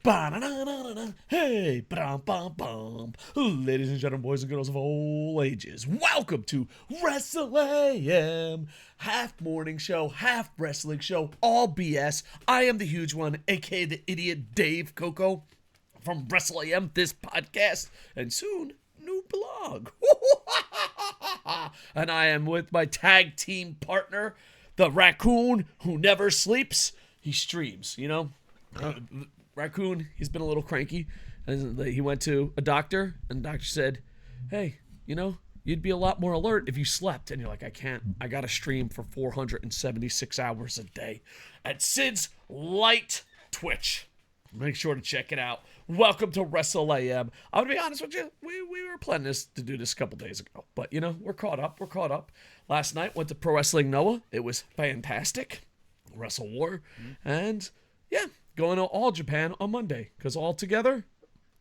Ba-da-da-da-da-da. Hey, ba-dum-bum-bum. Ladies and gentlemen, boys and girls of all ages, welcome to Wrestle AM. Half morning show, half wrestling show, all BS. I am the huge one, aka the idiot Dave Koco from Wrestle AM, this podcast, and soon, new blog. And I am with my tag team partner, the raccoon who never sleeps. He streams, you know? Raccoon, he's been a little cranky. And he went to a doctor, and the doctor said, hey, you know, you'd be a lot more alert if you slept. And you're like, I can't. I got to stream for 476 hours a day at SidsLight Twitch. Make sure to check it out. Welcome to Wrestle AM. I'm going to be honest with you, we were planning to do this a couple days ago. But, you know, we're caught up. Last night, went to Pro Wrestling Noah. It was fantastic. Wrestle War. And, yeah, going to All Japan on Monday. Because all together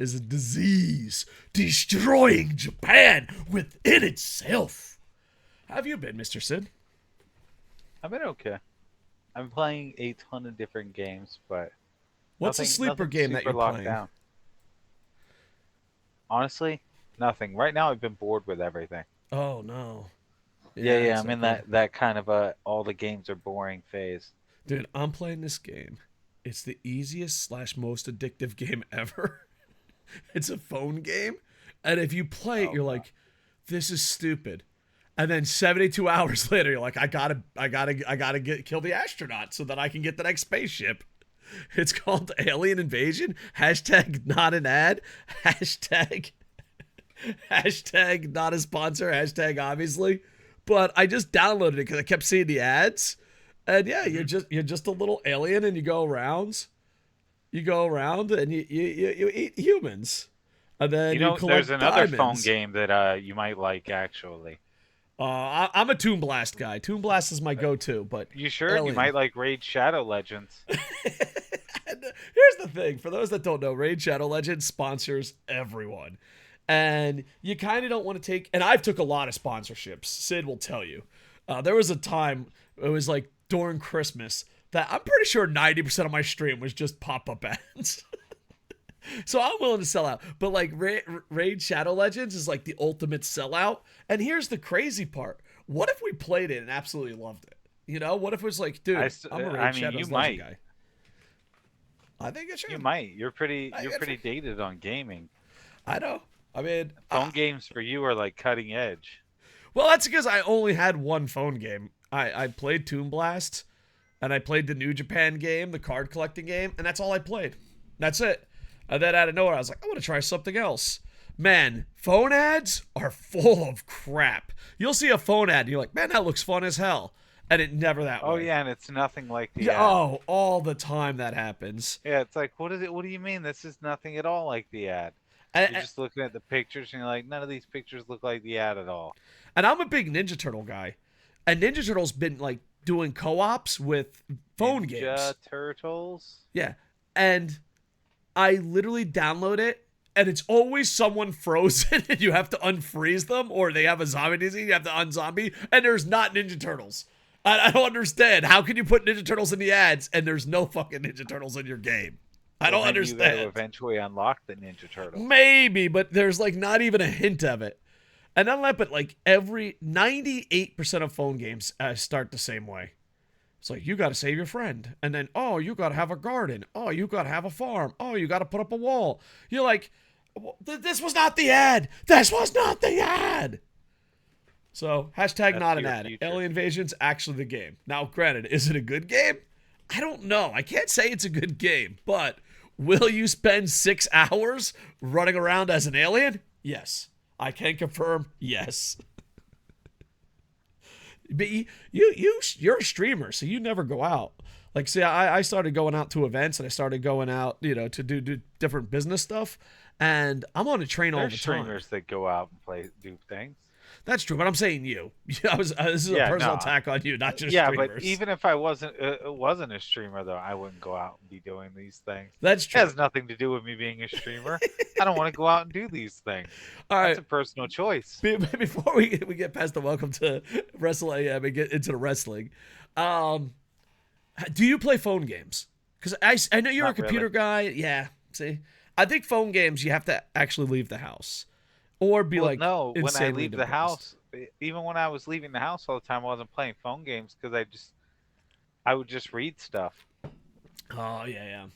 is a disease destroying Japan within itself. How have you been, Mr. Sid? I've been okay. I'm playing a ton of different games, but what's a sleeper game that you're playing? Down. Honestly, nothing. Right now, I've been bored with everything. Oh no. Yeah. I'm in that kind of all the games are boring phase. Dude, I'm playing this game. It's the easiest / most addictive game ever. It's a phone game, and if you play it, you're like, "This is stupid." And then 72 hours later, you're like, "I gotta kill the astronaut so that I can get the next spaceship." It's called Alien Invasion. Hashtag not an ad. Hashtag not a sponsor. Hashtag obviously. But I just downloaded it because I kept seeing the ads. And yeah, you're just a little alien, and you go around. You go around and you eat humans, and then you collect there's another diamonds. phone game that you might like actually. I'm a Toon Blast guy. Toon Blast is my go-to. But you sure Alien. You might like Raid Shadow Legends? Here's the thing: for those that don't know, Raid Shadow Legends sponsors everyone, and you kind of don't want to take. And I've took a lot of sponsorships. Sid will tell you. There was a time it was like during Christmas that I'm pretty sure 90% of my stream was just pop-up ads. So I'm willing to sell out. But like Raid Shadow Legends is like the ultimate sellout. And here's the crazy part. What if we played it and absolutely loved it? You know, what if it was like, dude, I'm a Raid Shadow Legends guy. I think it should. You might. You're pretty dated on gaming. I know. I mean, phone games for you are like cutting edge. Well, that's because I only had one phone game. I played Toon Blast, and I played the New Japan game, the card collecting game, and that's all I played. That's it. And then out of nowhere, I was like, I want to try something else. Man, phone ads are full of crap. You'll see a phone ad, and you're like, man, that looks fun as hell. And it never that way. Oh, yeah, and it's nothing like the ad. Oh, all the time that happens. Yeah, it's like, what do you mean? This is nothing at all like the ad. You're just looking at the pictures, and you're like, none of these pictures look like the ad at all. And I'm a big Ninja Turtle guy. And Ninja Turtle's been, like, doing co-ops with phone games. Ninja Turtles? Yeah. And I literally download it, and it's always someone frozen, and you have to unfreeze them, or they have a zombie disease, you have to unzombie, and there's not Ninja Turtles. I don't understand. How can you put Ninja Turtles in the ads, and there's no fucking Ninja Turtles in your game? I don't understand. You gotta eventually unlock the Ninja Turtles. Maybe, but there's, like, not even a hint of it. And not that, but like 98% of phone games start the same way. It's like, you got to save your friend. And then, oh, you got to have a garden. Oh, you got to have a farm. Oh, you got to put up a wall. You're like, this was not the ad. This was not the ad. So, hashtag not an ad. Future. Alien Invasion's actually the game. Now, granted, is it a good game? I don't know. I can't say it's a good game. But will you spend 6 hours running around as an alien? Yes. I can confirm, yes. But you're a streamer, so you never go out. Like, see, I started going out to events, and I started going out, you know, to do different business stuff, and I'm on a train all the time. There's streamers that go out and do things. That's true, but I'm saying you. This is a personal attack on you, not just streamers. Yeah, but even if I wasn't a streamer, though, I wouldn't go out and be doing these things. That's true. It has nothing to do with me being a streamer. I don't want to go out and do these things. All right. That's a personal choice. Before we get past the welcome to Wrestle AM and get into the wrestling, do you play phone games? Because I know you're a computer guy. Yeah. See, I think phone games you have to actually leave the house, or be no. When I insanely leave the depressed. house, even when I was leaving the house all the time, I wasn't playing phone games because I would just read stuff. Oh yeah.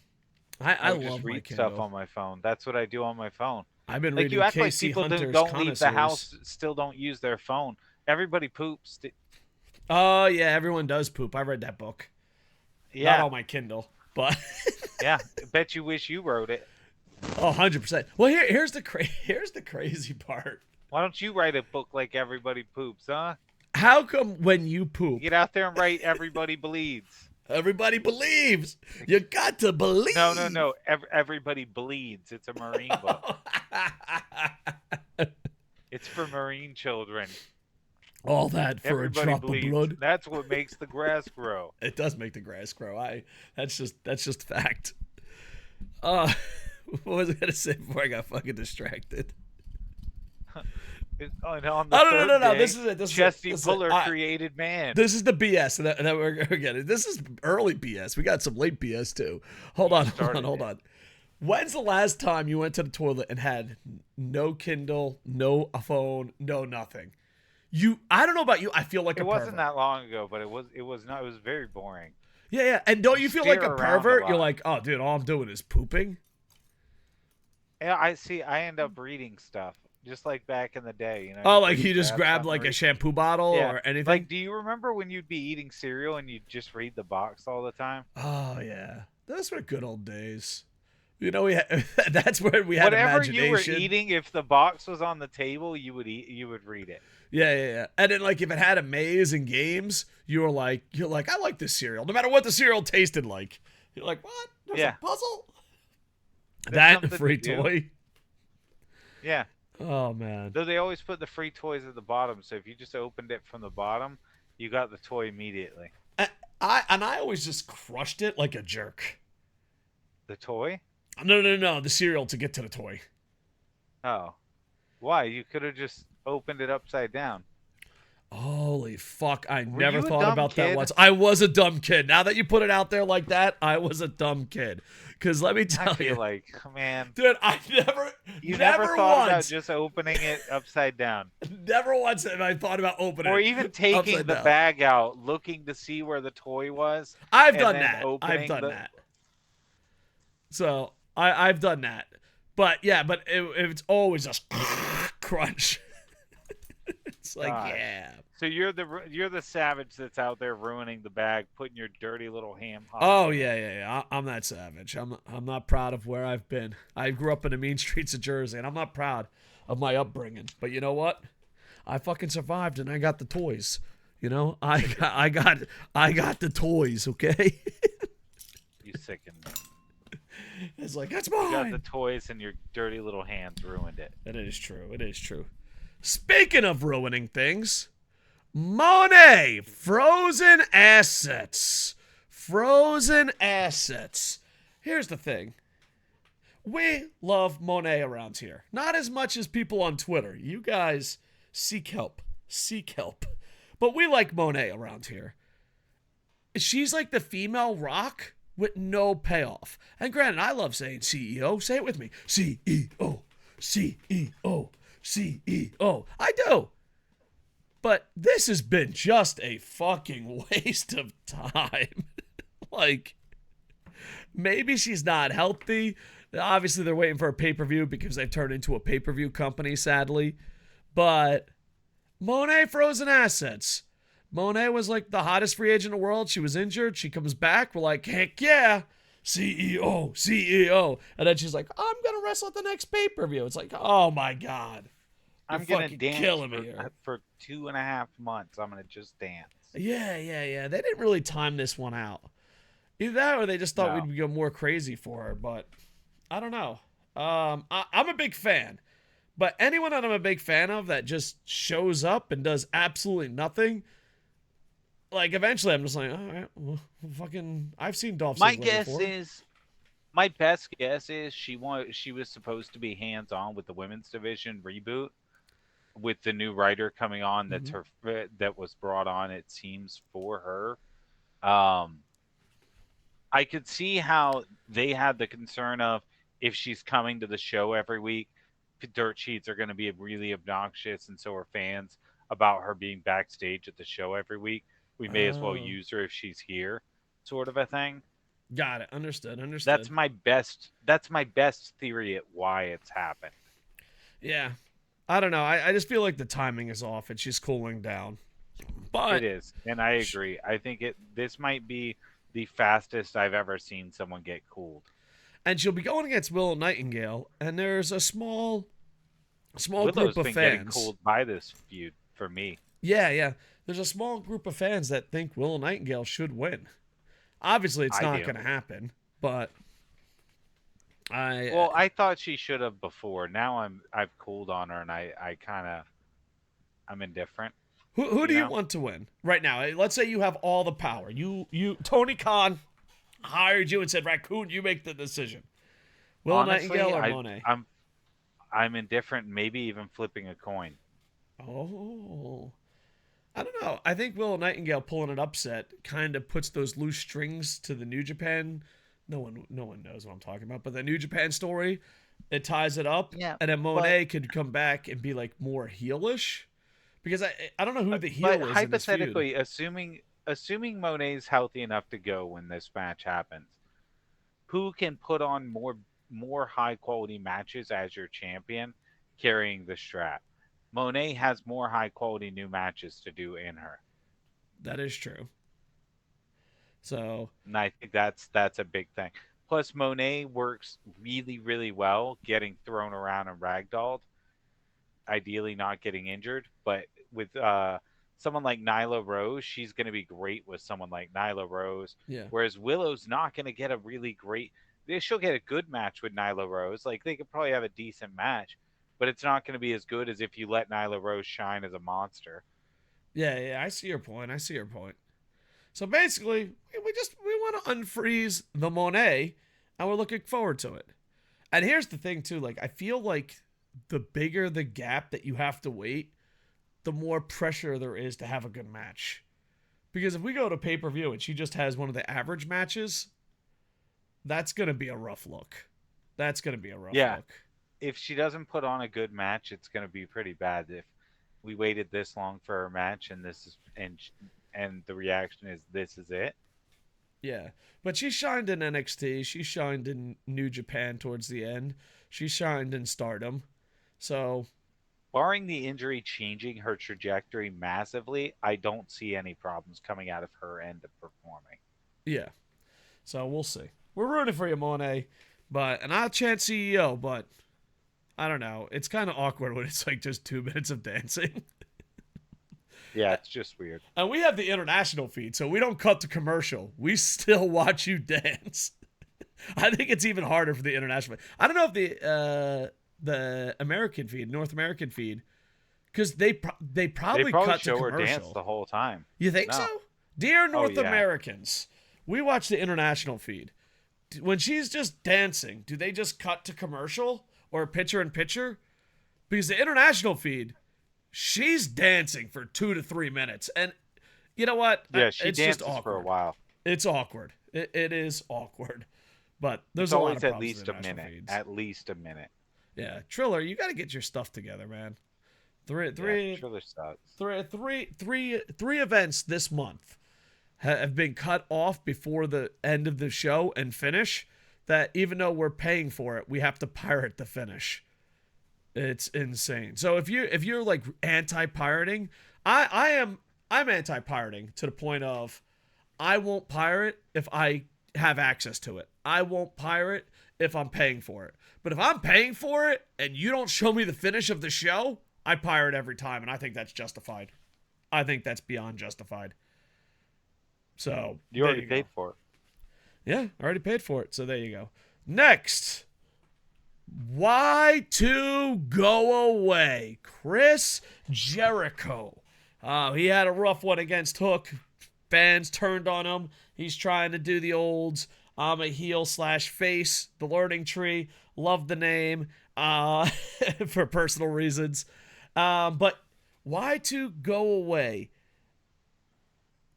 I I would just love my read stuff Kindle. on my phone. That's what I do on my phone. I've been Like, you reading act like Casey people Hunter's don't leave the Connoisseurs. house, still don't use their phone. Everybody poops. Oh yeah, everyone does poop. I read that book. Not Yeah, on my Kindle, but yeah. I bet you wish you wrote it. oh, 100%. Well, here's the crazy part. Why don't you write a book like Everybody Poops, huh? How come when you poop, Get out there and write Everybody Bleeds. everybody believes? You got to believe. No. Everybody Bleeds. It's a Marine book. It's for Marine children. All that for Everybody a drop bleeds. of blood. That's what makes the grass grow. It does make the grass grow. That's just fact. What was I gonna say before I got fucking distracted? On the third No. day, This is it. Chesty Puller created man. This is the BS that we're getting. This is early BS. We got some late BS too. Hold on. When's the last time you went to the toilet and had no Kindle, no phone, no nothing? I don't know about you. I feel like it a wasn't pervert. that long ago, but it was not. It was very boring. Yeah. And don't you feel like a Steer around a pervert? lot. You're like, oh, dude, all I'm doing is pooping. Yeah, I see. I end up reading stuff just like back in the day. You know. Oh, like you just grabbed like a shampoo bottle Yeah. or anything? Like, do you remember when you'd be eating cereal and you'd just read the box all the time? Oh, yeah. Those were good old days. You know, that's where we had Whatever imagination. you were eating, if the box was on the table, you would read it. Yeah. And then, like, if it had a maze and games, you're like, I like this cereal. No matter what the cereal tasted like. You're like, what? There's a puzzle? That free toy? Yeah. Oh, man. Though they always put the free toys at the bottom, so if you just opened it from the bottom, you got the toy immediately. I always just crushed it like a jerk. The toy? No. The cereal to get to the toy. Oh. Why? You could have just opened it upside down. Holy fuck, I Were never you a thought dumb about kid? that once. I was a dumb kid. Now that you put it out there like that, I was a dumb kid. Because let me tell I feel you. like, man. Dude, You never thought once, about just opening it upside down. Never once have I thought about opening it. Or even taking the down. bag out, looking to see where the toy was. I've done that. So, I've done that. But, yeah, it's always just crunch. It's like, yeah. So you're the savage that's out there ruining the bag, putting your dirty little ham. Oh yeah. I'm that savage. I'm not proud of where I've been. I grew up in the mean streets of Jersey, and I'm not proud of my upbringing. But you know what? I fucking survived, and I got the toys. You know, I got the toys. Okay. You sickened me. It's like, that's mine. You got the toys, and your dirty little hands ruined it. It is true. Speaking of ruining things, Mone, frozen assets. Here's the thing. We love Mone around here. Not as much as people on Twitter. You guys seek help. But we like Mone around here. She's like the female Rock with no payoff. And granted, I love saying CEO. Say it with me. CEO. I do. But this has been just a fucking waste of time. Like, maybe she's not healthy. Obviously, they're waiting for a pay-per-view because they've turned into a pay-per-view company, sadly. But Mone frozen assets. Mone was like the hottest free agent in the world. She was injured. She comes back. We're like, heck yeah. CEO. And then she's like, I'm going to wrestle at the next pay-per-view. It's like, oh my God. I'm going to dance for 2.5 months. I'm going to just dance. Yeah. They didn't really time this one out. Either that or they just thought we'd go more crazy for her. But I don't know. I'm a big fan. But anyone that I'm a big fan of that just shows up and does absolutely nothing, like, eventually I'm just like, all right, well, fucking, I've seen Dolph Ziggler before. My best guess is she was supposed to be hands-on with the women's division reboot with the new writer coming on. That's that was brought on, it seems, for her. I could see how they had the concern of, if she's coming to the show every week, dirt sheets are going to be really obnoxious, and so are fans about her being backstage at the show every week. We may as well Oh, use her if she's here, sort of a thing. got it. Understood. That's Understood. my best. That's my best theory at why it's happened. Yeah. I don't know. I just feel like the timing is off and she's cooling down. It But is, and I agree. I think this might be the fastest I've ever seen someone get cooled. and she'll be going against Willow Nightingale, and there's a small group Willow's of been getting fans. cooled by this feud for me. Yeah, yeah. There's a small group of fans that think Willow Nightingale should win. Obviously, it's I not do. going to happen, but I Well, I thought she should have before. Now I've cooled on her, and I kind of I'm indifferent. who You do you know, want to win right now? Let's say you have all the power. You Tony Khan hired you and said, "Raccoon, you make the decision." Willow honestly, Nightingale or Monet? I'm indifferent. Maybe even flipping a coin. Oh, I don't know. I think Willow Nightingale pulling an upset kind of puts those loose strings to the New Japan. No one knows what I'm talking about, but the New Japan story, it ties it up, Yeah, and then but Monet could come back and be like more heelish, because I don't know who the but heel is in this feud. hypothetically, assuming Monet's healthy enough to go when this match happens, who can put on more high quality matches as your champion carrying the strap? Monet has more high quality new matches to do in her. That is true. So And I think that's a big thing. Plus Monet works really, really well getting thrown around and ragdolled, ideally not getting injured. But with someone like Nyla Rose, she's going to be great with someone like Nyla Rose. yeah, Whereas Willow's not going to get a really great. She'll get a good match with Nyla Rose. Like they could probably have a decent match, but it's not going to be as good as if you let Nyla Rose shine as a monster. yeah. I see your point. I see your point. So basically, we want to unfreeze the Monet, and we're looking forward to it. And here's the thing too, like I feel like the bigger the gap that you have to wait, the more pressure there is to have a good match. Because if we go to pay-per-view and she just has one of the average matches, that's going to be a rough look. That's going to be a rough Yeah, look. if she doesn't put on a good match, it's going to be pretty bad. If we waited this long for her match and and the reaction is this is it. Yeah. But she shined in NXT, she shined in New Japan towards the end. She shined in Stardom. So, Barring the injury changing her trajectory massively, I don't see any problems coming out of her end of performing. yeah. So we'll see. We're rooting for you, Monet. And I'll chant CEO, but I don't know. It's kind of awkward when it's like just 2 minutes of dancing. Yeah, it's just weird. And we have the international feed, so we don't cut to commercial. We still watch you dance. I think it's even harder for the international. I don't know if the American feed, North American feed, because they They probably probably cut to show her dance commercial. the whole time. You think No. so? Dear Oh North yeah. Americans, we watch the international feed. When she's just dancing, do they just cut to commercial or picture in picture? Because the international feed, she's dancing for 2 to 3 minutes, and you know what? Yeah, she It's just dances awkward. for a while. It's awkward. It is awkward. But there's It's a lot always of at problems least with a international minute. feeds. At least a minute. Yeah, Triller, you got to get your stuff together, man. Three Yeah, Triller sucks. three events this month have been cut off before the end of the show and finish, that even though we're paying for it, we have to pirate the finish. It's insane. So if you're like anti-pirating, I'm anti-pirating to the point of I won't pirate if I have access to it. I won't pirate if I'm paying for it. But if I'm paying for it and you don't show me the finish of the show, I pirate every time, and I think that's justified. I think that's beyond justified. So You already paid for it. Yeah, I already paid for it. So there you go. Next, why to go away? Chris Jericho. He had a rough one against Hook. Fans turned on him. He's trying to do the old I'm a heel / face, the learning tree. Love the name for personal reasons. But why to go away?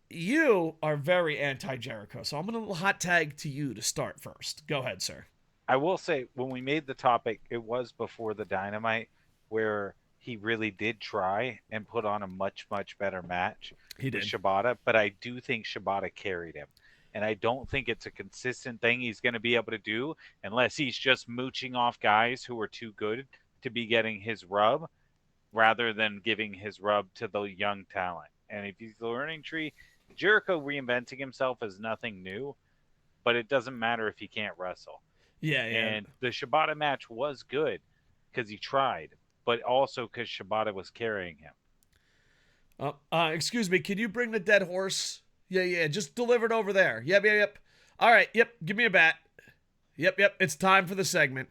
You are very anti-Jericho, so I'm going to hot tag to you to start first. Go ahead, sir. I will say, when we made the topic, it was before the Dynamite, where he really did try and put on a much, much better match He with did. Shibata. But I do think Shibata carried him. And I don't think it's a consistent thing he's going to be able to do unless he's just mooching off guys who are too good to be getting his rub rather than giving his rub to the young talent. And if he's the learning tree, Jericho reinventing himself is nothing new, but it doesn't matter if he can't wrestle. Yeah, yeah. And the Shibata match was good because he tried, but also because Shibata was carrying him. Excuse me, can you bring the dead horse? Yeah, just deliver it over there. Yep. All right, yep, give me a bat. Yep, it's time for the segment.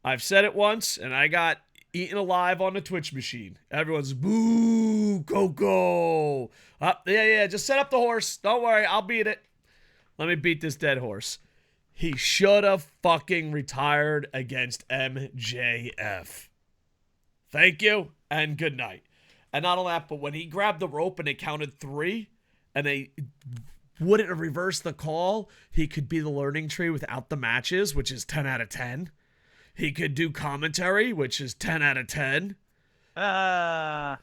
I've said it once, and I got eaten alive on the Twitch machine. Everyone's, boo, Koco. Yeah, just set up the horse. Don't worry, I'll beat it. Let me beat this dead horse. He should have fucking retired against MJF. Thank you, and good night. And not only that, but when he grabbed the rope and they counted 3, and they wouldn't reverse the call, he could be the learning tree without the matches, which is 10 out of 10. He could do commentary, which is 10 out of 10. I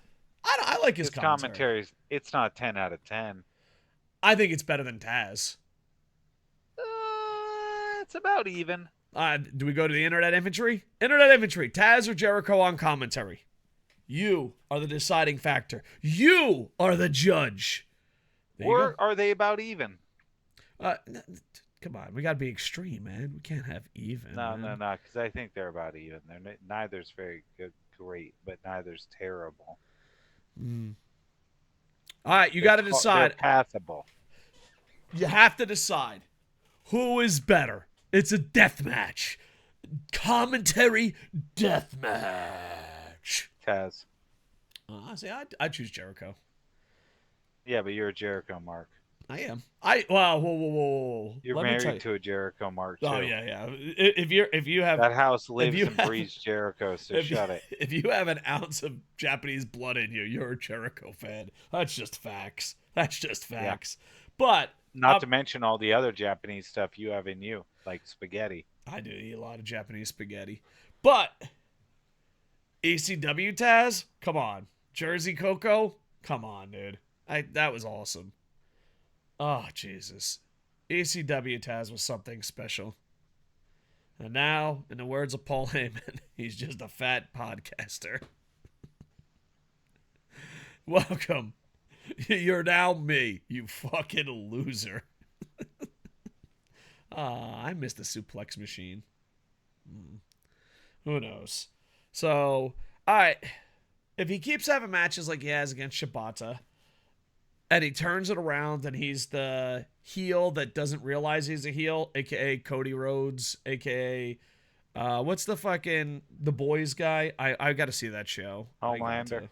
like his commentary. It's not 10 out of 10. I think it's better than Taz. It's about even. Do we go to the internet infantry? Internet infantry, Taz or Jericho on commentary? You are the deciding factor. You are the judge. Or are they about even? Come on, we gotta be extreme, man. We can't have even. No, because I think they're about even. Neither's very good, great, but neither's terrible. All right, you got to decide. They're passable. You have to decide who is better. It's a death match. Commentary death match. Taz. See, I choose Jericho. Yeah, but you're a Jericho mark. I am. Whoa. You're married to a Jericho mark too. Oh yeah. If you have that house lives and breathes Jericho, so shut it. If you have an ounce of Japanese blood in you, you're a Jericho fan. That's just facts. Yeah. But not to mention all the other Japanese stuff you have in you, like spaghetti. I do eat a lot of Japanese spaghetti. But ECW Taz, come on. Jersey Koco, come on, dude. That was awesome. Oh, Jesus. ECW Taz was something special. And now, in the words of Paul Heyman, he's just a fat podcaster. Welcome. You're now me, you fucking loser. I missed the suplex machine. Who knows? So, all right. If he keeps having matches like he has against Shibata, and he turns it around and he's the heel that doesn't realize he's a heel, a.k.a. Cody Rhodes, a.k.a. What's the Boys guy? I got to see that show. Homelander.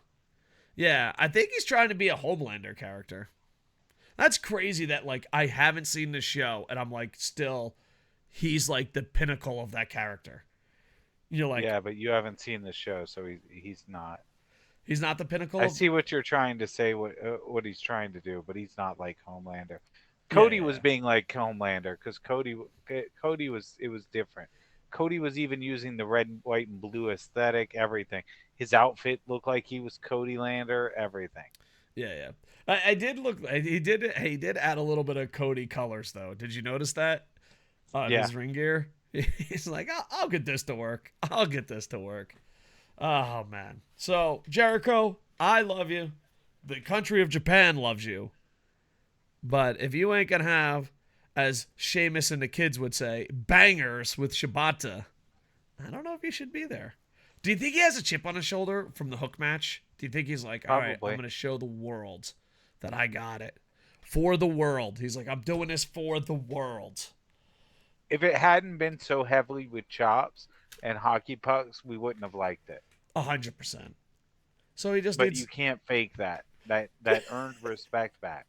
Yeah, I think he's trying to be a Homelander character. That's crazy that, I haven't seen the show, and I'm, still, he's, the pinnacle of that character. Yeah, but you haven't seen the show, so he's not. He's not the pinnacle? I see what you're trying to say, what he's trying to do, but he's not like Homelander. Cody was being like Homelander, because Cody was different. Cody was even using the red, white, and blue aesthetic, everything. His outfit looked like he was Cody Lander, everything. Yeah. I did look. He did add a little bit of Cody colors, though. Did you notice that? His ring gear. He's like, I'll get this to work. Oh man. So Jericho, I love you. The country of Japan loves you. But if you ain't gonna have, as Sheamus and the kids would say, bangers with Shibata, I don't know if you should be there. Do you think he has a chip on his shoulder from the Hook match? Do you think he's like, all right, I'm going to show the world that I got it. For the world. He's like, I'm doing this for the world. If it hadn't been so heavily with chops and hockey pucks, we wouldn't have liked it. 100%. So he just But you can't fake that. That earned respect back.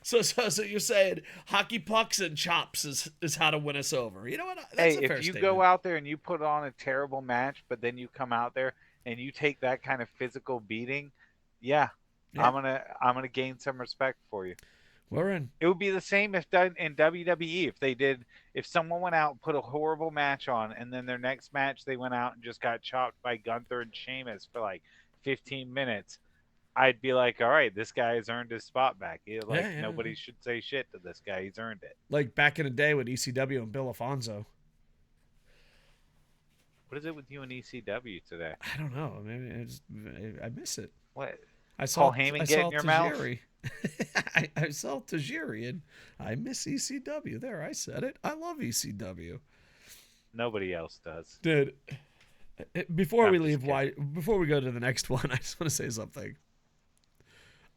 So you're saying hockey pucks and chops is how to win us over. You know what? That's a fair if you statement. go out there and you put on a terrible match, but then you come out there and you take that kind of physical beating, I'm gonna gain some respect for you. We're in. It would be the same if done in WWE. If someone went out and put a horrible match on, and then their next match they went out and just got chopped by Gunther and Sheamus for like 15 minutes, I'd be like, all right, this guy has earned his spot back. Nobody should say shit to this guy. He's earned it. Like back in the day with ECW and Bill Alfonso. What is it with you and ECW today? I don't know. Maybe I miss it. What? I saw Paul Heyman get in your mouth? I saw Tajiri, and I miss ECW. There, I said it. I love ECW. Nobody else does. Dude, before we go to the next one, I just want to say something.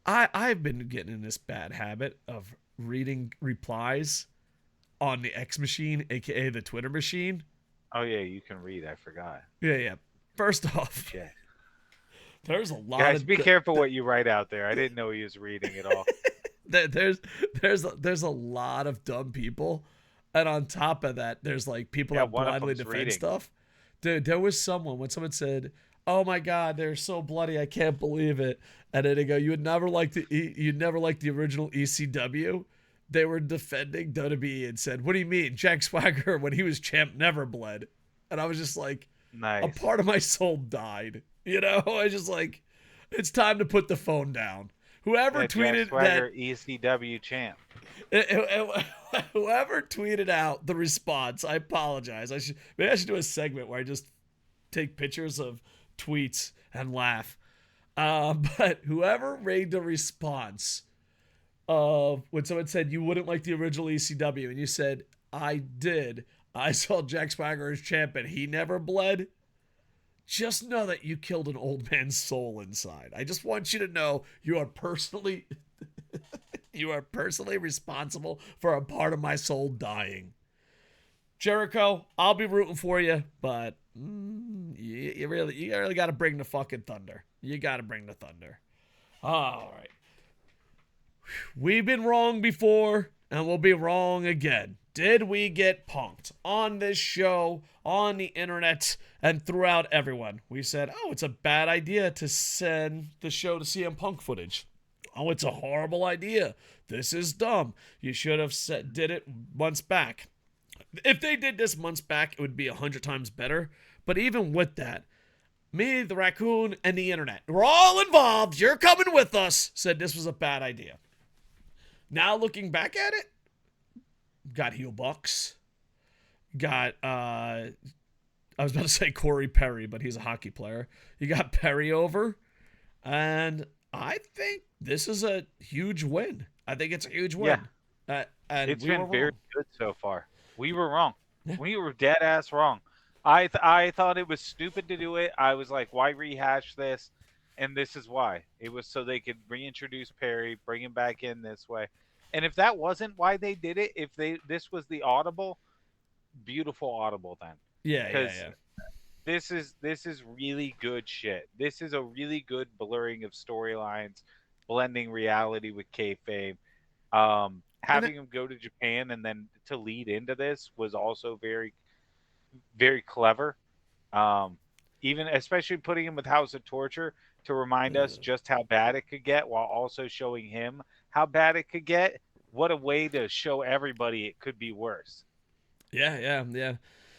I've been getting in this bad habit of reading replies on the X machine, aka the Twitter machine. Oh yeah, you can read. I forgot. Yeah. First off, shit. There's a lot. Guys, be careful what you write out there. I didn't know he was reading it all. There's a lot of dumb people, and on top of that, there's like people that blindly defend stuff. Dude, there was when someone said, "Oh my God, they're so bloody, I can't believe it," and then they go, "You'd never like the original ECW." They were defending WWE and said, "What do you mean, Jack Swagger when he was champ never bled?" And I was just like, nice. A part of my soul died. You know, I just like, it's time to put the phone down. Whoever tweeted Jack Swagger, ECW champ. Whoever tweeted out the response, I apologize. Maybe I should do a segment where I just take pictures of tweets and laugh. But whoever made the response of when someone said you wouldn't like the original ECW, and you said, I did. I saw Jack Swagger as champ and he never bled. Just know that you killed an old man's soul inside. I just want you to know you are personally responsible for a part of my soul dying. Jericho, I'll be rooting for you, but you really got to bring the fucking thunder. You got to bring the thunder. All right. We've been wrong before, and we'll be wrong again. Did we get punked on this show, on the internet, and throughout everyone? We said, oh, it's a bad idea to send the show to CM Punk footage. Oh, it's a horrible idea. This is dumb. You should have did it months back. If they did this months back, it would be 100 times better. But even with that, me, the raccoon, and the internet, we're all involved. You're coming with us. Said this was a bad idea. Now looking back at it, got heel Bucks. Got, I was about to say Corey Perry, but he's a hockey player. You got Perry over. And I think this is a huge win. I think it's a huge win. Yeah. And it's been very good so far. We were wrong. We were dead ass wrong. I thought it was stupid to do it. I was like, why rehash this? And this is why. It was so they could reintroduce Perry, bring him back in this way. And if that wasn't why they did it, this was the audible, beautiful audible then. Yeah. This is really good shit. This is a really good blurring of storylines, blending reality with kayfabe. Having him go to Japan and then to lead into this was also very, very clever. Even especially putting him with House of Torture to remind us just how bad it could get, while also showing him how bad it could get. What a way to show everybody it could be worse. Yeah.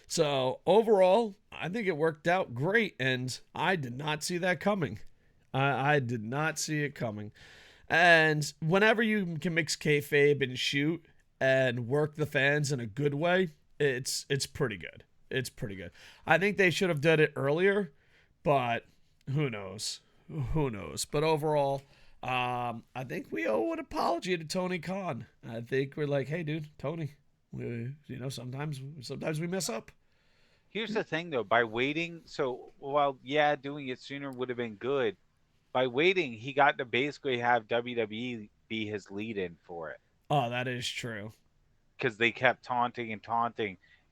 So overall, I think it worked out great, and I did not see that coming. I did not see it coming. And whenever you can mix kayfabe and shoot and work the fans in a good way, it's pretty good. It's pretty good. I think they should have done it earlier, but who knows? But overall, I think we owe an apology to Tony Khan. I think we're like, hey, dude, Tony, sometimes we mess up. Here's the thing, though. By waiting, doing it sooner would have been good. By waiting, he got to basically have WWE be his lead-in for it. Oh, that is true. Because they kept taunting,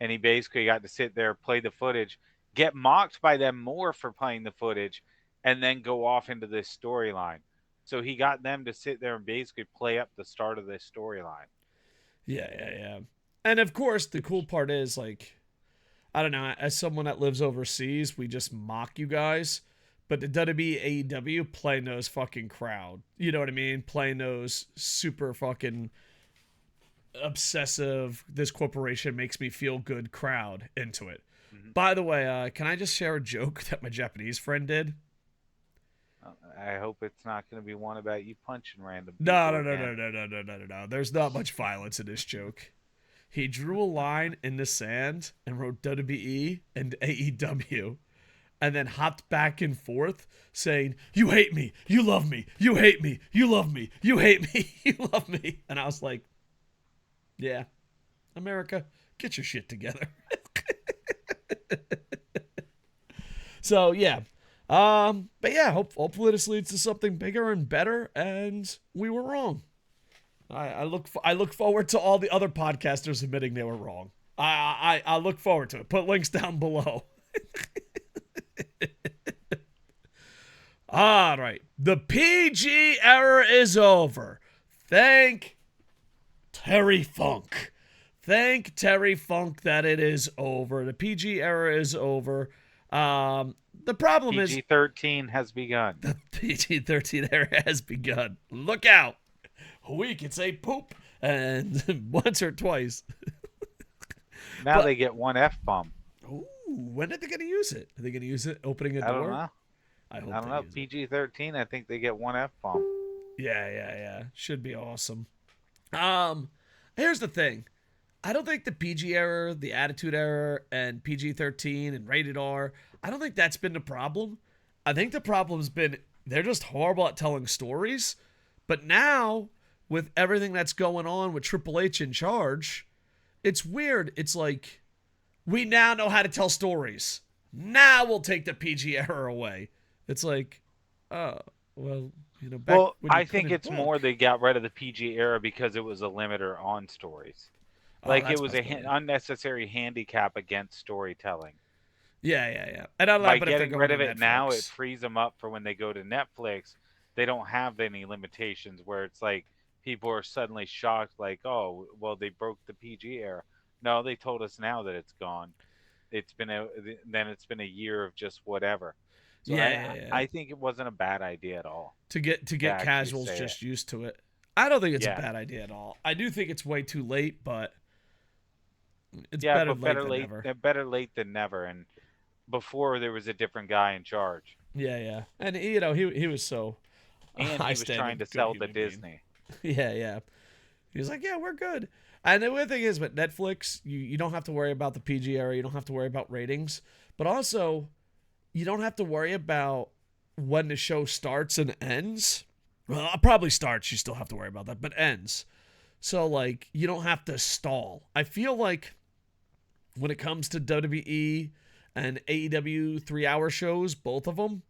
and he basically got to sit there, play the footage, get mocked by them more for playing the footage, and then go off into this storyline. So he got them to sit there and basically play up the start of this storyline. Yeah. And of course, the cool part is, like, I don't know, as someone that lives overseas, we just mock you guys. But the WWE, AEW playing those fucking crowd. You know what I mean? Playing those super fucking obsessive, this corporation makes me feel good crowd into it. Mhm. By the way, can I just share a joke that my Japanese friend did? I hope it's not going to be one about you punching random people. No. There's not much violence in this joke. He drew a line in the sand and wrote WWE and AEW, and then hopped back and forth saying, "You hate me, you love me, you hate me, you love me, you hate me, you love me." And I was like, yeah, America, get your shit together. So, yeah. But yeah, hopefully this leads to something bigger and better, and we were wrong. I look forward to all the other podcasters admitting they were wrong. I look forward to it. Put links down below. All right. The PG era is over. Thank Terry Funk. Thank Terry Funk that it is over. The PG era is over. The problem is PG-13 has begun. the PG-13 era has begun. Look out. We can say poop and once or twice. Now they get one F-bomb. Ooh, when are they going to use it? Are they going to use it opening a door? I don't know. I hope I don't they know. use it. PG-13, I think they get one F-bomb. Yeah. Should be awesome. Here's the thing. I don't think the PG era, the Attitude era, and PG-13 and Rated R, I don't think that's been the problem. I think the problem's been they're just horrible at telling stories. But now, with everything that's going on with Triple H in charge, it's weird. It's like, we now know how to tell stories. Now we'll take the PG era away. It's like, well, you know, back Well, when you I think couldn't it's book. more they got rid of the PG era because it was a limiter on stories. Oh, Like, that's it was a possible. unnecessary handicap against storytelling. Yeah. And I By like, but if they're getting going rid to of it now, it Netflix. frees them up for when they go to Netflix. They don't have any limitations where it's like people are suddenly shocked, like, oh, well, they broke the PG era. No, they told us now that it's gone. It's been a year of just whatever. So Yeah. I think it wasn't a bad idea at all. To get actually casuals say just used to it. I don't think it's a Yeah. bad idea at all. I do think it's way too late, but it's Yeah, better but late than never. better late than never. And before there was a different guy in charge, Yeah. And you know, he was so and he was trying to sell to Disney. Yeah. He was like, yeah, we're good. And the weird thing is, with Netflix, you don't have to worry about the PG era. You don't have to worry about ratings. But also, you don't have to worry about when the show starts and ends. Well, it probably starts. You still have to worry about that, but ends. So, like, you don't have to stall. I feel like when it comes to WWE and AEW 3-hour shows, both of them,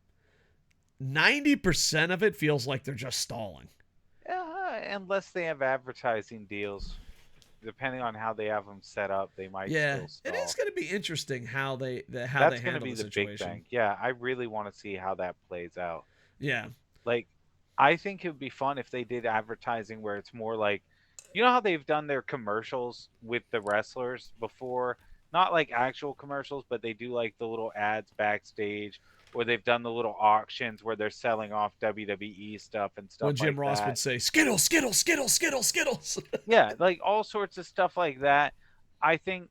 90% of it feels like they're just stalling. Unless they have advertising deals, depending on how they have them set up, they might Yeah, still stall. it is going to be interesting how they That's handle going to be the the situation. big thing. Yeah, I really want to see how that plays out. Yeah, Like, I think it would be fun if they did advertising where it's more like, you know how they've done their commercials with the wrestlers before? Not like actual commercials, but they do like the little ads backstage, or they've done the little auctions where they're selling off WWE stuff and stuff when Jim like Ross that. would say, Skittles, Skittles, Skittles, Skittles, Skittles. Yeah, like all sorts of stuff like that. I think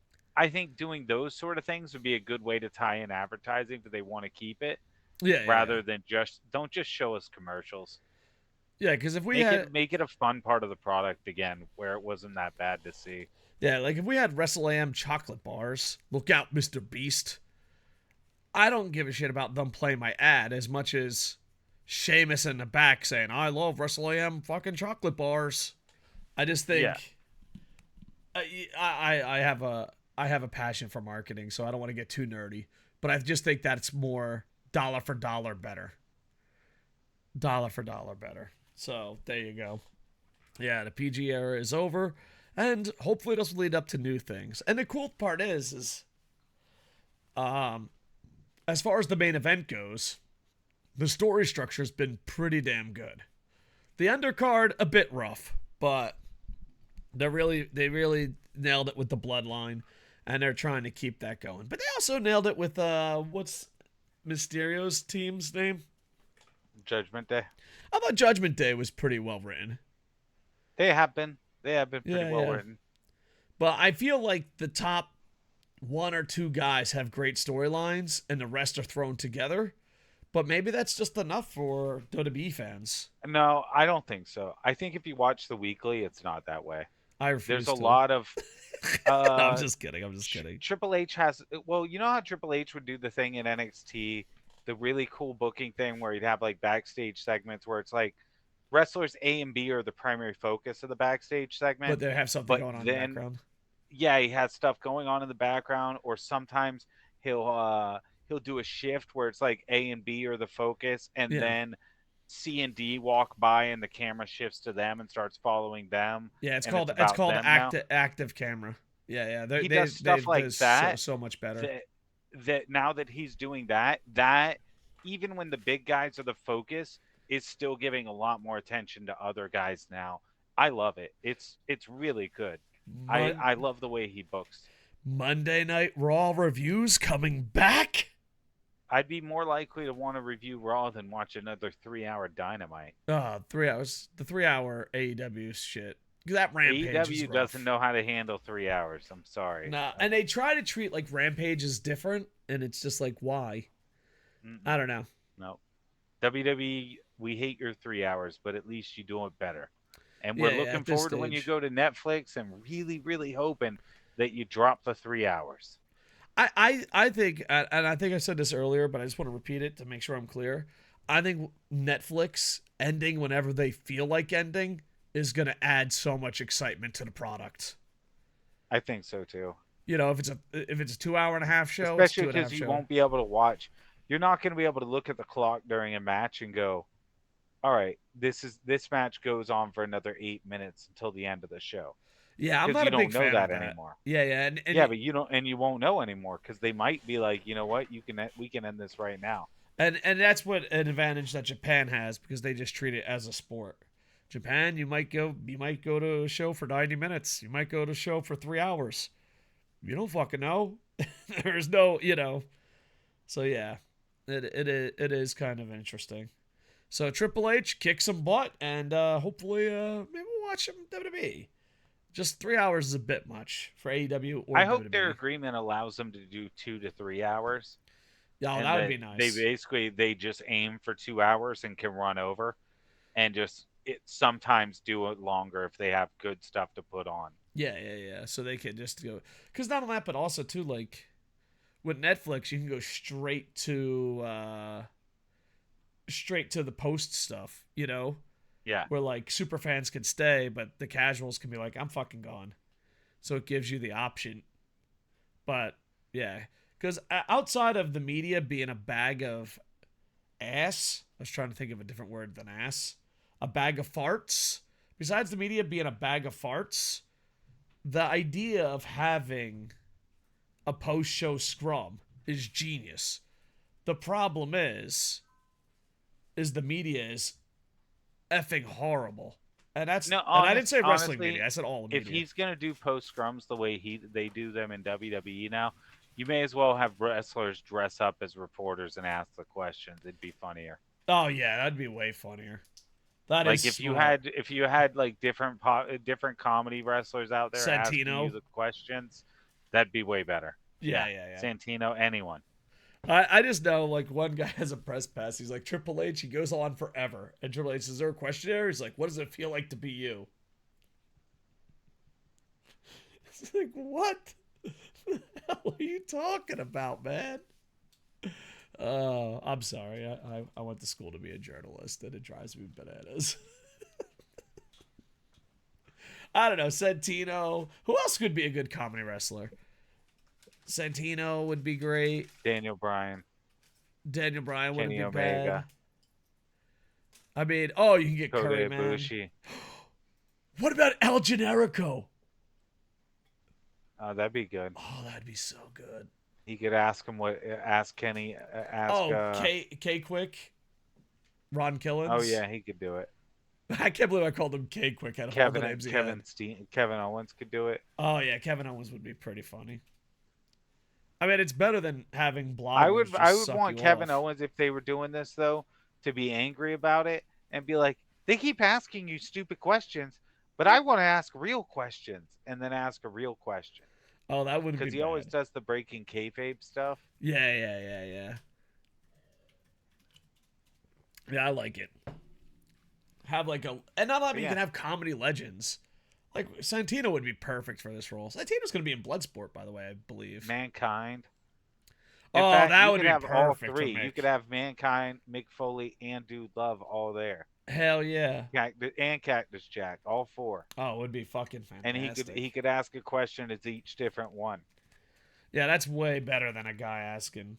doing those sort of things would be a good way to tie in advertising if they want to keep it, Yeah, rather than don't just show us commercials. Yeah, because if we Make it a fun part of the product again, where it wasn't that bad to see. Yeah, like if we had Wrestle AM chocolate bars, look out, Mr. Beast. I don't give a shit about them playing my ad as much as Sheamus in the back saying, I love Wrestle AM fucking chocolate bars. I just think I have a passion for marketing, so I don't want to get too nerdy. But I just think that's more dollar for dollar better. Dollar for dollar better. So there you go. Yeah, the PG era is over. And hopefully this will lead up to new things. And the cool part is as far as the main event goes, the story structure's been pretty damn good. The undercard, a bit rough, but they really nailed it with the bloodline, and they're trying to keep that going. But they also nailed it with what's Mysterio's team's name? Judgment Day. I thought Judgment Day was pretty well written. They have been pretty Yeah, well yeah. written. But I feel like the top 1 or 2 guys have great storylines, and the rest are thrown together. But maybe that's just enough for WWE fans. No, I don't think so. I think if you watch the weekly, it's not that way. I refuse There's to. a lot of No, I'm just kidding. I'm just kidding. Triple H has, well, you know how Triple H would do the thing in NXT, the really cool booking thing where he'd have like backstage segments where it's like wrestlers A and B are the primary focus of the backstage segment. But they have something going on in the background. Yeah, he has stuff going on in the background, or sometimes he'll do a shift where it's like A and B are the focus, and then C and D walk by and the camera shifts to them and starts following them. Yeah, it's called active camera. Yeah. He does stuff like that. So much better. That now that he's doing that even when the big guys are the focus, is still giving a lot more attention to other guys now. I love it. It's really good. I love the way he books. Monday Night Raw reviews coming back. I'd be more likely to want to review Raw than watch another 3-hour Dynamite. 3 hours. The 3-hour AEW shit. That Rampage AEW doesn't know how to handle 3 hours. I'm sorry. Nah, and they try to treat like Rampage as different, and it's just like, why? I don't know. No. WWE, we hate your 3 hours, but at least you do it better. And we're looking forward to when you go to Netflix and really, really hoping that you drop the 3 hours. I think, and I think I said this earlier, but I just want to repeat it to make sure I'm clear. I think Netflix ending whenever they feel like ending is going to add so much excitement to the product. I think so too. You know, if it's a 2.5-hour show, especially because you won't be able to watch. You're not going to be able to look at the clock during a match and go, "All right, this match goes on for another 8 minutes until the end of the show." Yeah, I'm not a big fan of that anymore. Yeah, but you won't know anymore because they might be like, you know what, we can end this right now. And that's what an advantage that Japan has, because they just treat it as a sport. Japan, you might go to a show for 90 minutes. You might go to a show for 3 hours. You don't fucking know. There's no, So yeah, it is kind of interesting. So Triple H kicks some butt, and hopefully maybe we'll watch him WWE. Just 3 hours is a bit much for AEW or I WWE. hope their agreement allows them to do 2 to 3 hours. Yeah, that would be nice. They just aim for 2 hours and can run over, and just sometimes do it longer if they have good stuff to put on. Yeah. So they can just go, because not only that, but also too, like with Netflix, you can go straight to the post stuff. Yeah. Where like super fans can stay, but the casuals can be like, I'm fucking gone. So it gives you the option. But yeah, because outside of the media being a bag of ass, I was trying to think of a different word than ass, a bag of farts. Besides the media being a bag of farts, the idea of having a post-show scrum is genius. The problem is the media is effing horrible. And that's and I didn't say wrestling media, I said all of media. If he's gonna do post scrums the way they do them in WWE now, you may as well have wrestlers dress up as reporters and ask the questions. It'd be funnier. Oh yeah, that'd be way funnier. If you had like different comedy wrestlers out there asking you the questions, that'd be way better. Yeah. Santino, anyone. I just know, like, one guy has a press pass. He's like, Triple H, he goes on forever. And Triple H says, is there a questionnaire? He's like, what does it feel like to be you? It's like, what the hell are you talking about, man? I'm sorry. I went to school to be a journalist, and it drives me bananas. I don't know. Santino. Who else could be a good comedy wrestler? Santino would be great. Daniel Bryan wouldn't be Omega. bad. I mean, you can get Kota Curry, man. Ibushi. What about El Generico? Oh, that'd be good. Oh, that'd be so good. He could ask Kenny. K-Quick. Ron Killens. Oh, yeah, he could do it. I can't believe I called him K-Quick. Kevin Owens could do it. Oh, yeah, Kevin Owens would be pretty funny. I mean, it's better than having I bloggers would just I would suck want you Kevin off. Owens, if they were doing this though, to be angry about it and be like, they keep asking you stupid questions, but I want to ask real questions, and then ask a real question Oh, that wouldn't be because he always bad. does the breaking kayfabe stuff. Yeah, yeah, yeah, yeah. Yeah, I like it. Have like a, and not But only you yeah, can have comedy legends. Like Santino would be perfect for this role. Santino's going to be in Bloodsport, by the way, I believe. Mankind. In Oh, fact, that you would could be have all perfect for three. You Mick. could have Mankind, Mick Foley, and Dude Love all there. Hell yeah. And Cactus Jack, all four. Oh, it would be fucking And he fantastic. could ask a question. It's each different one. Yeah, that's way better than a guy asking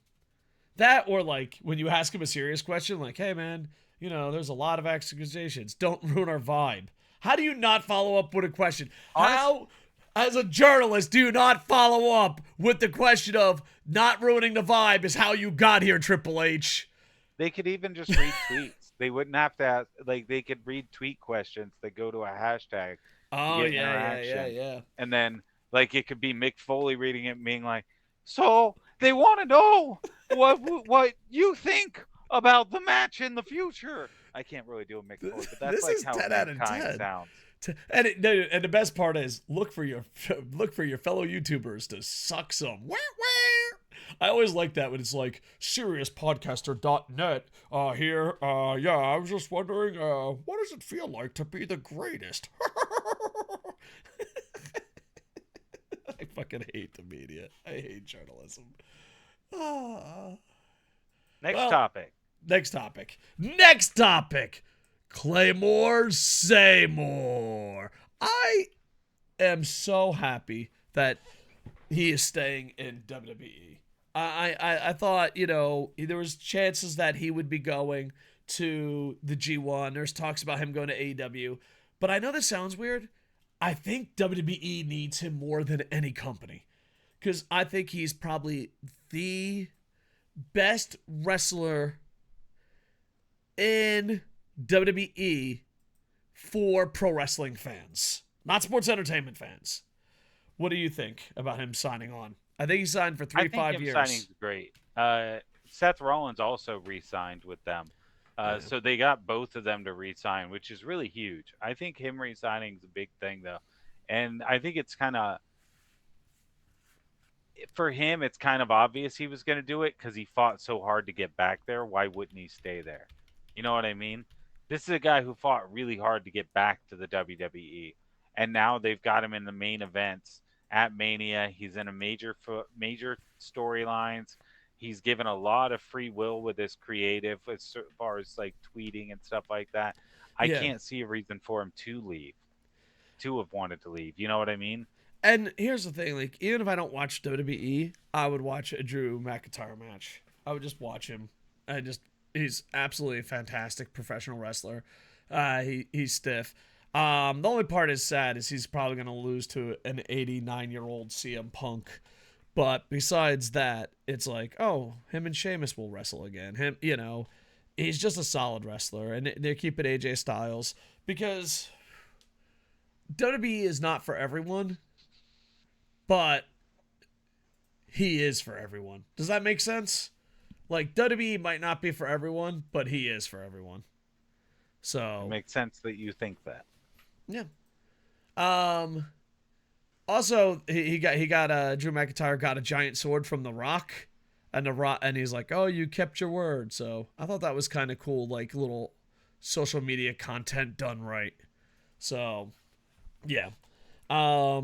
that, or like when you ask him a serious question, like, "Hey, man, there's a lot of accusations. Don't ruin our vibe." How do you not follow up with a question? Honest, How, as a journalist, do you not follow up with the question of not ruining the vibe? Is how you got here, Triple H. they could even just read tweets. They wouldn't have to they could read tweet questions that go to a hashtag to Oh get yeah, yeah, yeah, interaction. yeah. And then it could be Mick Foley reading it and being like, "So they want to know what you think about the match in the future." I can't really do a Mick Foley, but that's This like is how 10 out of Mankind 10. sounds. And the best part is look for your fellow YouTubers to suck some. I always like that when it's like SeriousPodcaster.net here. Yeah, I was just wondering, what does it feel like to be the greatest? I fucking hate the media. I hate journalism. Ah. Next Well, topic. next topic. Next topic. Claymore, say more. I am so happy that he is staying in WWE. I thought, there was chances that he would be going to the G1. There's talks about him going to AEW. But I know this sounds weird. I think WWE needs him more than any company. Because I think he's probably the best wrestler in WWE for pro wrestling fans, not sports entertainment fans. What do you think about him signing on? I think he signed for I three, think 5 him years. signing's great. Seth Rollins also re-signed with them. Yeah. So they got both of them to re-sign, which is really huge. I think him re-signing is a big thing, though. And I think it's kind of, for him, it's kind of obvious he was going to do it because he fought so hard to get back there. Why wouldn't he stay there? You know what I mean? This is a guy who fought really hard to get back to the WWE. And now they've got him in the main events at Mania. He's in a major storylines. He's given a lot of free will with his creative as far as like tweeting and stuff like that. I Yeah. can't see a reason for him to leave, to have wanted to leave. You know what I mean? And here's the thing, like, even if I don't watch WWE, I would watch a Drew McIntyre match. I would just watch him. He's absolutely a fantastic professional wrestler. He's stiff. The only part is sad is he's probably going to lose to an 89-year-old CM Punk. But besides that, it's like, oh, him and Sheamus will wrestle again. He's just a solid wrestler. And they're keeping AJ Styles because WWE is not for everyone, but he is for everyone. Does that make sense? Like, WWE might not be for everyone, but he is for everyone. It So, makes sense that you think that. yeah. Also, he got Drew McIntyre got a giant sword from The Rock, and he's like, "Oh, you kept your word." So I thought that was kind of cool, like little social media content done right. So, yeah. I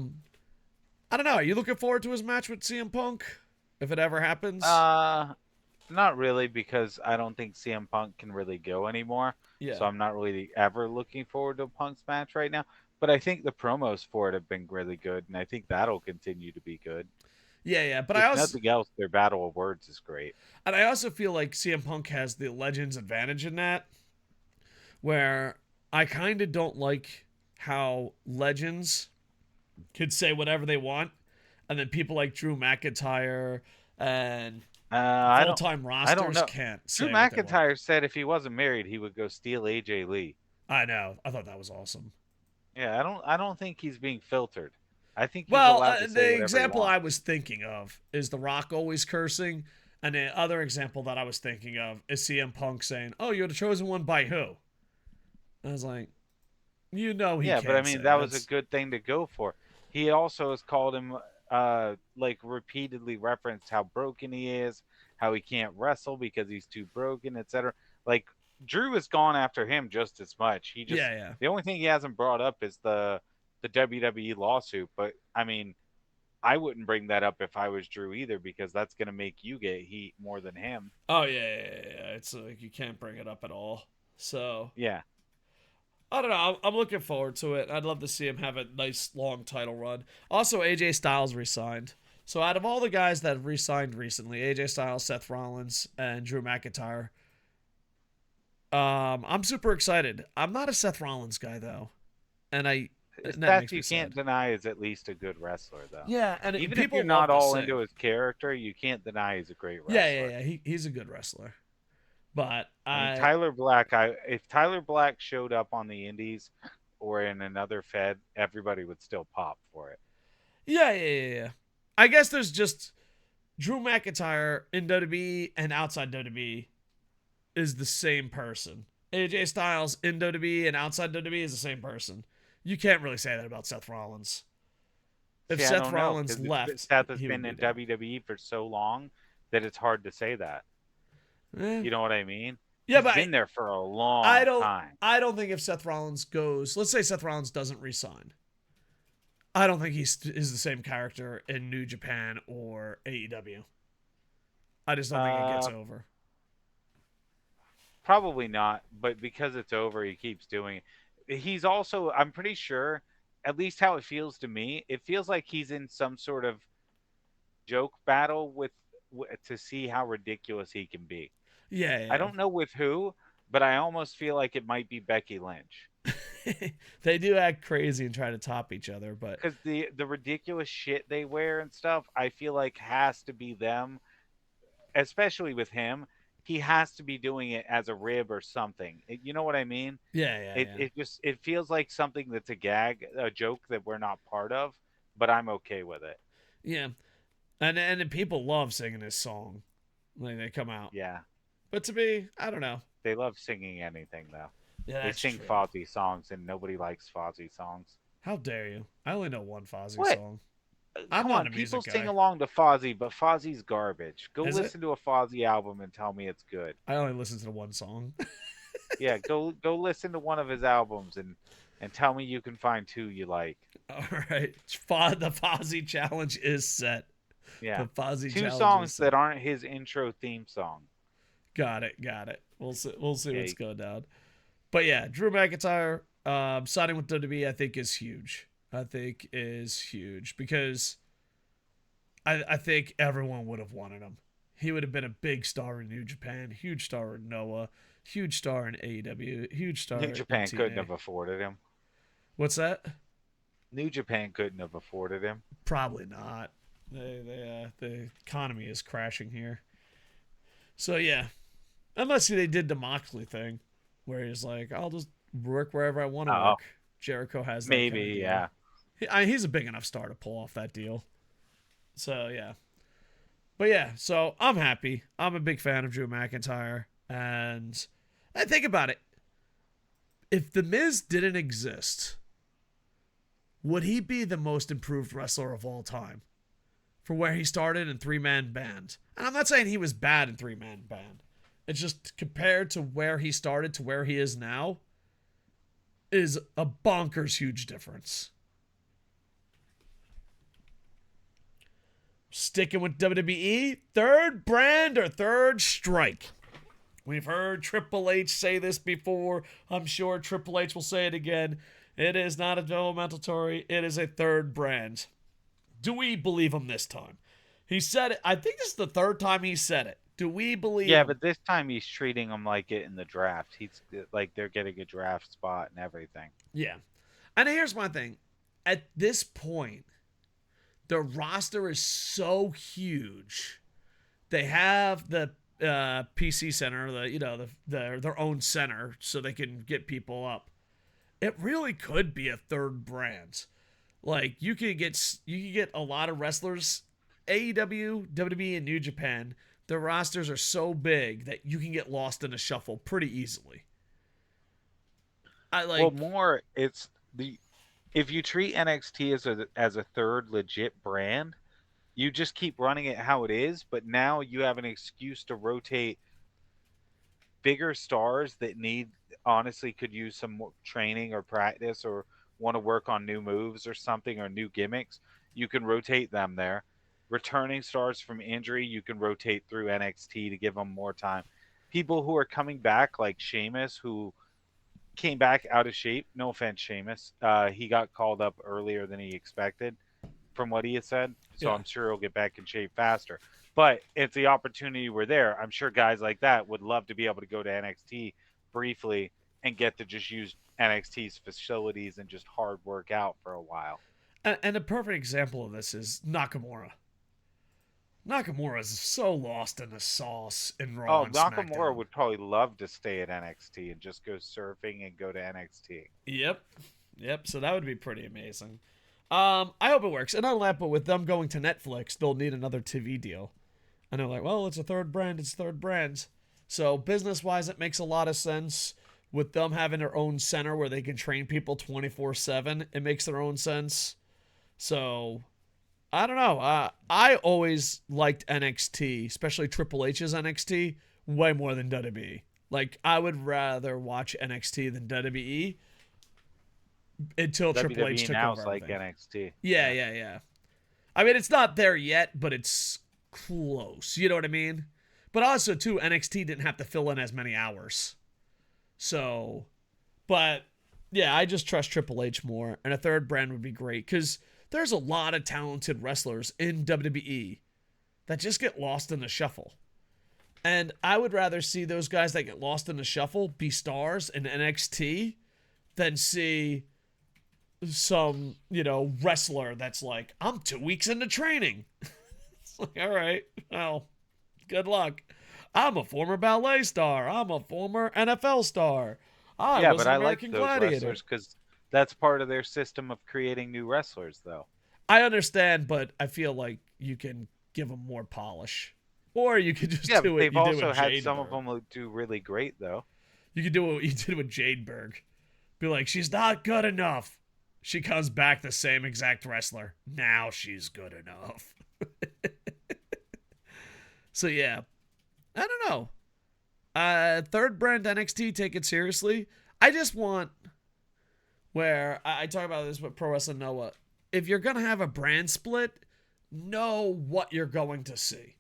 don't know. Are you looking forward to his match with CM Punk if it ever happens? Not really, because I don't think CM Punk can really go anymore. Yeah. So I'm not really ever looking forward to Punk's match right now. But I think the promos for it have been really good, and I think that'll continue to be good. Yeah. But If nothing else, their battle of words is great. I also feel like CM Punk has the Legends advantage in that, where I kind of don't like how Legends could say whatever they want, and then people like Drew McIntyre and full-time I don't rosters know. can't say Drew what they want. McIntyre said if he wasn't married, he would go steal AJ Lee. I know. I thought that was awesome. Yeah, I don't think he's being filtered. I think he's Well, allowed to say the whatever he example I wants. was thinking of is The Rock always cursing, and the other example that I was thinking of is CM Punk saying, "Oh, you're the chosen one by who?" I was like, he Yeah, but I can't mean say that was a that's. good thing to go for. He also has called him like repeatedly referenced how broken he is, how he can't wrestle because he's too broken, etc. Like Drew has gone after him just as much. He just Yeah, yeah. the only thing he hasn't brought up is the WWE lawsuit, but I mean, I wouldn't bring that up if I was Drew either because that's going to make you get heat more than him. Oh yeah. It's like you can't bring it up at all. So Yeah. I don't know. I'm looking forward to it. I'd love to see him have a nice long title run. Also, AJ Styles resigned. So out of all the guys that have resigned recently, AJ Styles, Seth Rollins, and Drew McIntyre, I'm super excited. I'm not a Seth Rollins guy though, and that Seth, makes me you can't sad. deny is at least a good wrestler, though. Yeah, and Even if you're people not love to all into sing. his character, you can't deny he's a great Yeah. wrestler. He's a good wrestler. But I mean, Tyler Black. If Tyler Black showed up on the Indies or in another Fed, everybody would still pop for it. yeah. I guess there's just Drew McIntyre in WWE and outside WWE is the same person. AJ Styles in WWE and outside WWE is the same person. You can't really say that about Seth Rollins. If See, I Seth don't know Rollins because left, Seth has he would been be in down. WWE for so long that it's hard to say that. Eh. You know what I mean? Yeah, He's but been there for a I long don't. time. I don't think if Seth Rollins goes, let's say Seth Rollins doesn't resign. I don't think he's is the same character in New Japan or AEW. I just don't think it gets Uh, over. Probably not, but because it's over, he keeps doing it. He's also, I'm pretty sure, at least how it feels to me, it feels like he's in some sort of joke battle with to see how ridiculous he can be. I Yeah. don't know with who, but I almost feel like it might be Becky Lynch They do act crazy and try to top each other, but because the ridiculous shit they wear and stuff, I feel like has to be them, especially with him. He has to be doing it as a rib or something. You know what I mean? It yeah. it just it feels like something that's a gag, a joke that we're not part of, but I'm okay with it. Yeah. And then people love singing this song. Like they come out. Yeah, But to me, I don't know. they love singing anything though. Yeah, They that's sing true. Fozzy songs, and nobody likes Fozzy songs. How dare you? I only know one Fozzy What? song. I'm Come not on, a people music sing guy. along to Fozzy, but Fozzy's garbage. Go Is it? listen to a Fozzy album and tell me it's good. I only listen to the one song. Yeah, go listen to one of his albums and tell me you can find two you like. All right. The Fozzy challenge is set. Yeah, The Fozzy two challenge is songs set. that aren't his intro theme song. Got it. We'll see Yeah, what's going down. But yeah, Drew McIntyre signing with WWE, I think is huge. Because I think everyone would have wanted him. He would have been a big star in New Japan, huge star in Noah, huge star in AEW, huge star New in Japan couldn't TNA. have afforded him. What's that? New Japan couldn't have afforded him. Probably not. The economy is crashing here. So yeah, unless they did the Moxley thing, where he's like, I'll just work wherever I want to Oh, work. Jericho has that kind of maybe, deal. yeah. He's a big enough star to pull off that deal. So yeah. But yeah, so I'm happy. I'm a big fan of Drew McIntyre. And think about it. If The Miz didn't exist, would he be the most improved wrestler of all time? For where he started in three-man band. And I'm not saying he was bad in three-man band. It's just compared to where he started to where he is now is a bonkers huge difference. Sticking with WWE, third brand or third strike. We've heard Triple H say this before. I'm sure Triple H will say it again. It is not a developmental Tory. It is a third brand. Do we believe him this time? He said it. I think this is the third time he said it. Do we believe Yeah, him? but this time he's treating them like it in the draft. He's like they're getting a draft spot and everything. Yeah. And here's my thing. At this point, the roster is so huge. They have the PC center, their own center, so they can get people up. It really could be a third brand. Like you could get a lot of wrestlers, AEW, WWE, and New Japan. Their rosters are so big that you can get lost in a shuffle pretty easily. Well, more it's the if you treat NXT as a third legit brand, you just keep running it how it is, but now you have an excuse to rotate bigger stars that honestly could use some more training or practice or want to work on new moves or something or new gimmicks. You can rotate them there. Returning stars from injury, you can rotate through NXT to give them more time. People who are coming back, like Sheamus, who came back out of shape. No offense, Sheamus. He got called up earlier than he expected, from what he had said. So Yeah. I'm sure he'll get back in shape faster. But if the opportunity were there, I'm sure guys like that would love to be able to go to NXT briefly and get to just use NXT's facilities and just hard work out for a while. And a perfect example of this is Nakamura. Nakamura is so lost in the sauce in Raw Oh, and Nakamura SmackDown. would probably love to stay at NXT and just go surfing and go to NXT. Yep. So that would be pretty amazing. I hope it works. And not only that, but with them going to Netflix, they'll need another TV deal. And they're like, well, it's a third brand. So business-wise, it makes a lot of sense. With them having their own center where they can train people 24/7, it makes their own sense. So, I don't know. I always liked NXT, especially Triple H's NXT, way more than WWE. Like, I would rather watch NXT than WWE until Triple H WWE took now over is like everything. NXT. Yeah. I mean, it's not there yet, but it's close. You know what I mean? But also, too, NXT didn't have to fill in as many hours. So, but yeah, I just trust Triple H more, and a third brand would be great because there's a lot of talented wrestlers in WWE that just get lost in the shuffle. And I would rather see those guys that get lost in the shuffle be stars in NXT than see some, wrestler that's like, I'm 2 weeks into training. It's like, all right, well, good luck. I'm a former ballet star. I'm a former NFL star. I was But an I like American those Gladiator. wrestlers because that's part of their system of creating new wrestlers, though. I understand, but I feel like you can give them more polish. Or you could just do But what they've you do also with had some of Jadeberg. them do really great, though. You could do what you did with Jadeberg. Be like, she's not good enough. She comes back the same exact wrestler. Now she's good enough. So yeah, I don't know. Third brand NXT, take it seriously. I just want where I talk about this with Pro Wrestling Noah. If you're gonna have a brand split, know what you're going to see.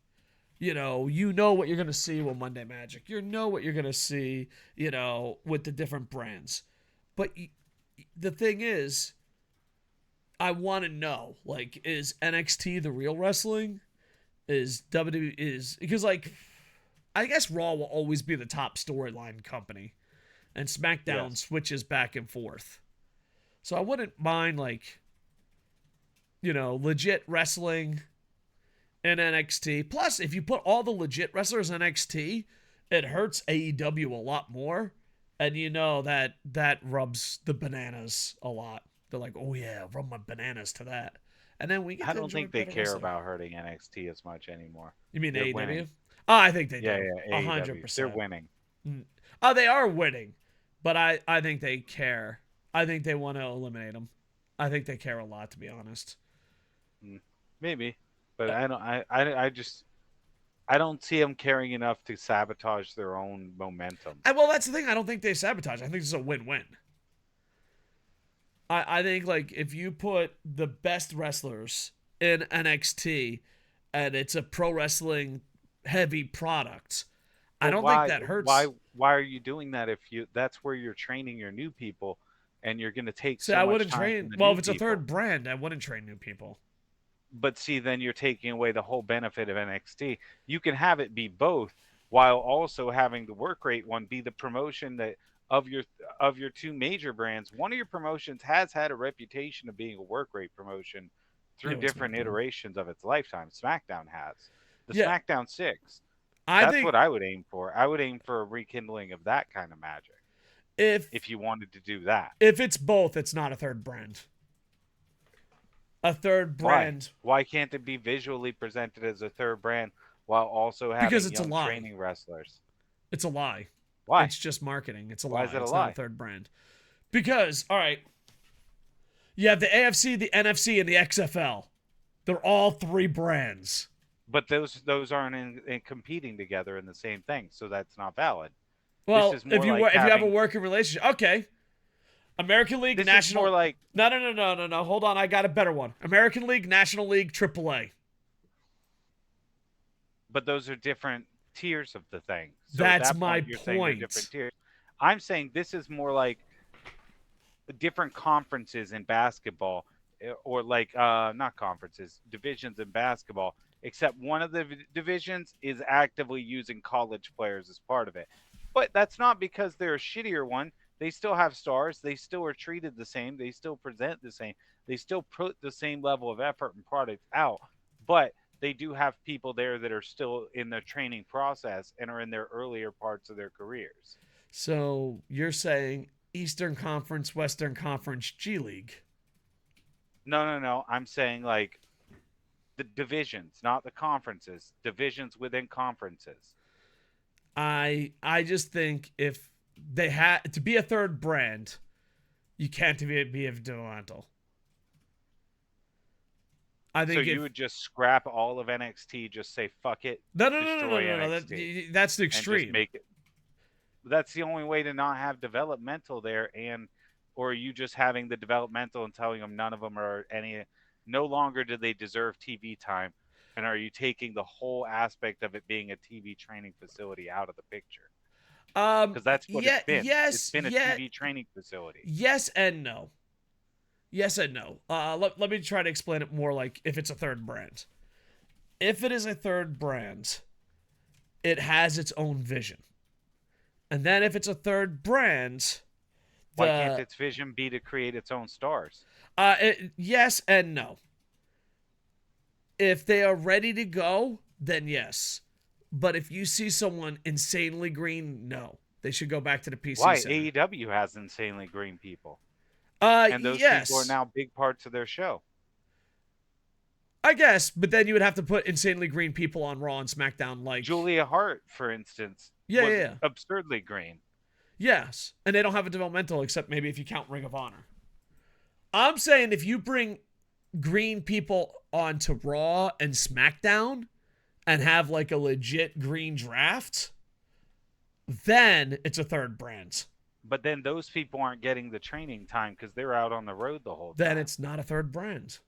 You know what you're gonna see with Monday Magic. You know what you're gonna see, with the different brands. But the thing is, I want to know, like, is NXT the real wrestling? Is WWE because I guess Raw will always be the top storyline company, and SmackDown switches back and forth. So I wouldn't mind legit wrestling in NXT. Plus, if you put all the legit wrestlers in NXT, it hurts AEW a lot more, and that rubs the bananas a lot. They're like, oh yeah, rub my bananas to that. And then we get I to don't enjoy think they better care wrestling. about hurting NXT as much anymore. You mean They're AEW? winning. Oh, I think they Yeah, do. AEW. 100%. They're winning. Oh, they are winning, but I think they care. I think they want to eliminate them. I think they care a lot, to be honest. Maybe, but I don't. I don't see them caring enough to sabotage their own momentum. Well, that's the thing. I don't think they sabotage. I think this is a win-win. I think if you put the best wrestlers in NXT and it's a pro wrestling heavy product, I don't think that hurts. Why are you doing that if that's where you're training your new people and you're going to take See, so I much wouldn't time train. from the Well, new if it's a people? third brand, I wouldn't train new people. But see, then you're taking away the whole benefit of NXT. You can have it be both while also having the work rate one be the promotion that of your two major brands. One of your promotions has had a reputation of being a work rate promotion through different SmackDown. Iterations of its lifetime. SmackDown has the Yeah. SmackDown 6. I That's think what I would aim for. I would aim for a rekindling of that kind of magic. if you wanted to do that. If it's both, it's not a third brand. a third brand. Why can't it be visually presented as a third brand while also having Because it's a young lie. training wrestlers? It's a lie. Why? It's just marketing. It's a Why lie. is it a It's lie? not a third brand. Because, all right, you have the AFC, the NFC, and the XFL. They're all 3 brands. But those aren't in competing together in the same thing, so that's not valid. Well, This is more if you like if you have a having- working relationship, okay. American League, This National. is more like No. Hold on, I got a better one. American League, National League, AAA. but those are different tiers of the thing. So That's at that my you're saying they're point. different tiers. I'm saying this is more like different conferences in basketball, or like not conferences, divisions in basketball. Except one of the divisions is actively using college players as part of it. But that's not because they're a shittier one. They still have stars. They still are treated the same. They still present the same. They still put the same level of effort and product out. But they do have people there that are still in the training process and are in their earlier parts of their careers. So you're saying Eastern Conference, Western Conference, G League. No. I'm saying like the divisions, not the conferences. Divisions within conferences. I just think if they had to be a third brand, you can't be a developmental. I think So you would just scrap all of NXT, just say fuck it. No. destroy NXT, That's the and just extreme. make it. That's the only way to not have developmental there, or you just having the developmental and telling them none of them are no longer do they deserve TV time, and are you taking the whole aspect of it being a TV training facility out of the picture? Because that's what it's been. It's been a TV training facility. Yes and no. Yes and no. Let me try to explain it more like if it's a third brand. If it is a third brand, it has its own vision. And then if it's a third brand... Why can't its vision be to create its own stars? Yes and no. If they are ready to go, then yes. But if you see someone insanely green, no. They should go back to the PC Why? Center. AEW has insanely green people. And those people are now big parts of their show. I guess, but then you would have to put insanely green people on Raw and SmackDown like... Julia Hart, for instance, was absurdly green. Yes, and they don't have a developmental except maybe if you count Ring of Honor. I'm saying if you bring green people onto Raw and SmackDown and have like a legit green draft, then it's a third brand. But then those people aren't getting the training time because they're out on the road the whole time. Then it's not a third brand.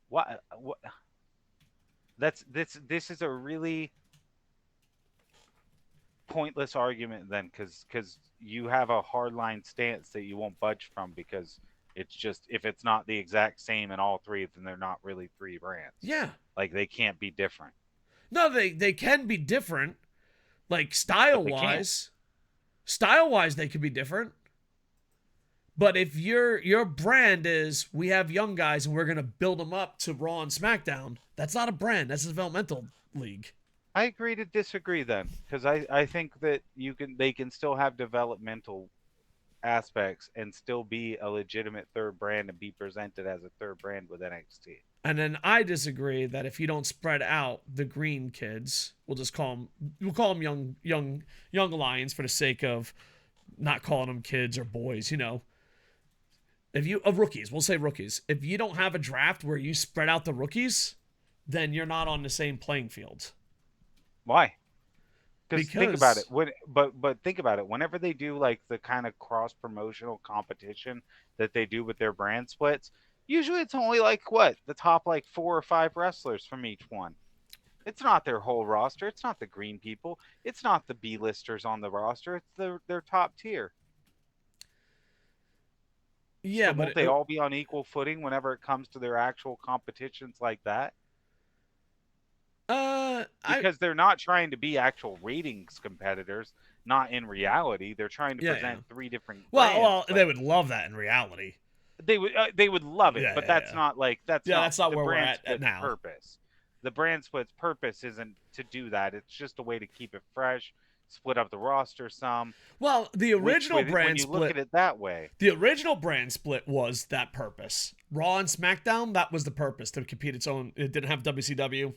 What? This is a really pointless argument then, because you have a hardline stance that you won't budge from, because it's just, if it's not the exact same in all 3, then they're not really 3 brands. Yeah. Like they can't be different. No, they can be different. Like style-wise. Style-wise, they could be different. But if your brand is, we have young guys and we're going to build them up to Raw and SmackDown, that's not a brand. That's a developmental league. I agree to disagree then, because I think that they can still have developmental aspects and still be a legitimate third brand and be presented as a third brand with NXT. And then I disagree that if you don't spread out the green kids, we'll call them young Lions for the sake of not calling them kids or boys, you know. Rookies, we'll say rookies. If you don't have a draft where you spread out the rookies, then you're not on the same playing field. Why? Because think about it. But think about it. Whenever they do like the kind of cross promotional competition that they do with their brand splits, usually it's only like the top like 4 or 5 wrestlers from each one. It's not their whole roster. It's not the green people. It's not the B-listers on the roster. It's their top tier. Yeah, so won't they all be on equal footing whenever it comes to their actual competitions like that? Because they're not trying to be actual ratings competitors. Not in reality. They're trying to present 3 different brands. Well, they would love that in reality. They would love it, but that's not like that's not where we're at now. Purpose. The brand split's purpose isn't to do that. It's just a way to keep it fresh, split up the roster some. Well, the original brand when you split. look at it that way, The original brand split was that purpose. Raw and SmackDown, that was the purpose, to compete its own. It didn't have WCW.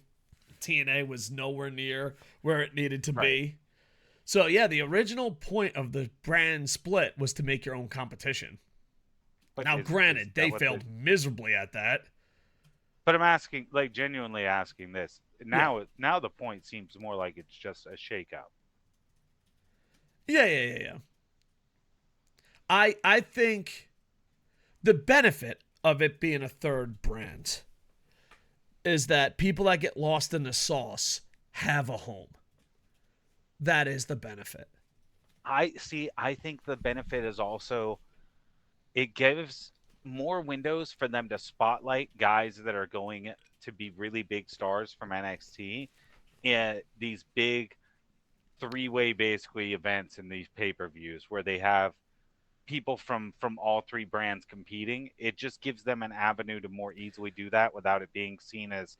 TNA was nowhere near where it needed to be. So, yeah, the original point of the brand split was to make your own competition. but Now, granted, they what failed miserably at that. But I'm asking, like, genuinely asking this. Now the point seems more like it's just a shakeout. Yeah. I think the benefit of it being a third brand is that people that get lost in the sauce have a home. That is the benefit. I think the benefit is also it gives more windows for them to spotlight guys that are going to be really big stars from NXT in these big three-way basically events in these pay-per-views where they have people from all three brands competing. It just gives them an avenue to more easily do that without it being seen as,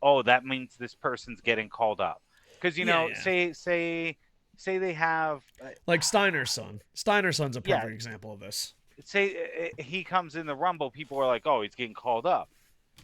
oh, that means this person's getting called up. Because say they have like Steiner's son. Steiner's son's a perfect example of this. Say he comes in the Rumble, people are like, oh, he's getting called up.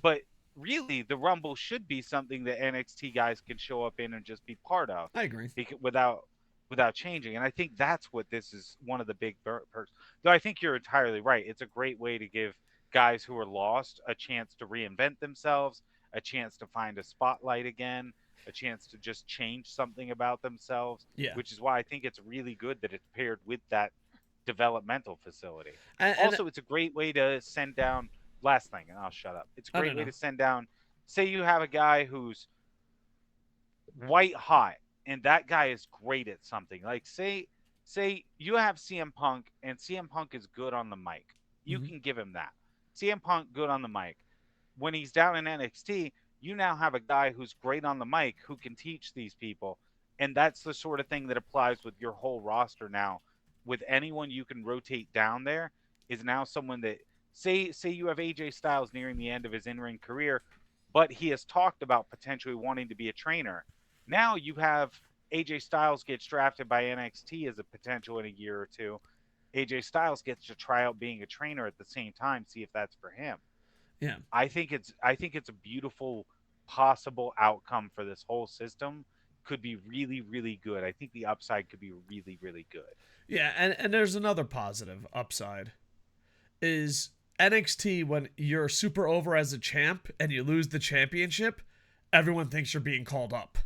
But really, the Rumble should be something that NXT guys can show up in and just be part of. I agree. Without changing. And I think that's what this is one of the big perks. Though I think you're entirely right. It's a great way to give guys who are lost a chance to reinvent themselves, a chance to find a spotlight again, a chance to just change something about themselves. Yeah. Which is why I think it's really good that it's paired with that developmental facility. And also, it's a great way to send down. Last thing, and I'll shut up. It's a great way to send down. Say you have a guy who's white hot, and that guy is great at something. Like say you have CM Punk, and CM Punk is good on the mic. You can give him that. CM Punk good on the mic. When he's down in NXT, you now have a guy who's great on the mic who can teach these people, and that's the sort of thing that applies with your whole roster now. With anyone you can rotate down there is now someone that say you have AJ Styles nearing the end of his in-ring career, but he has talked about potentially wanting to be a trainer. Now you have AJ Styles gets drafted by NXT as a potential in a year or two. AJ Styles gets to try out being a trainer at the same time, see if that's for him. Yeah. I think it's a beautiful possible outcome for this whole system. Could be really, really good. I think the upside could be really, really good. Yeah, and there's another positive upside. Is NXT, when you're super over as a champ and you lose the championship, everyone thinks you're being called up.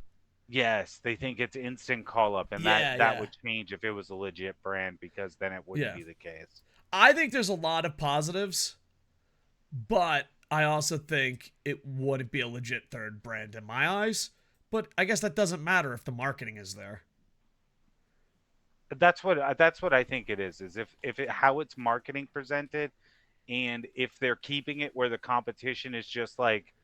Yes, they think it's instant call up, and that would change if it was a legit brand, because then it wouldn't be the case. I think there's a lot of positives, but I also think it wouldn't be a legit third brand in my eyes. But I guess that doesn't matter if the marketing is there. That's what I think it is how it's marketing presented, and if they're keeping it where the competition is just like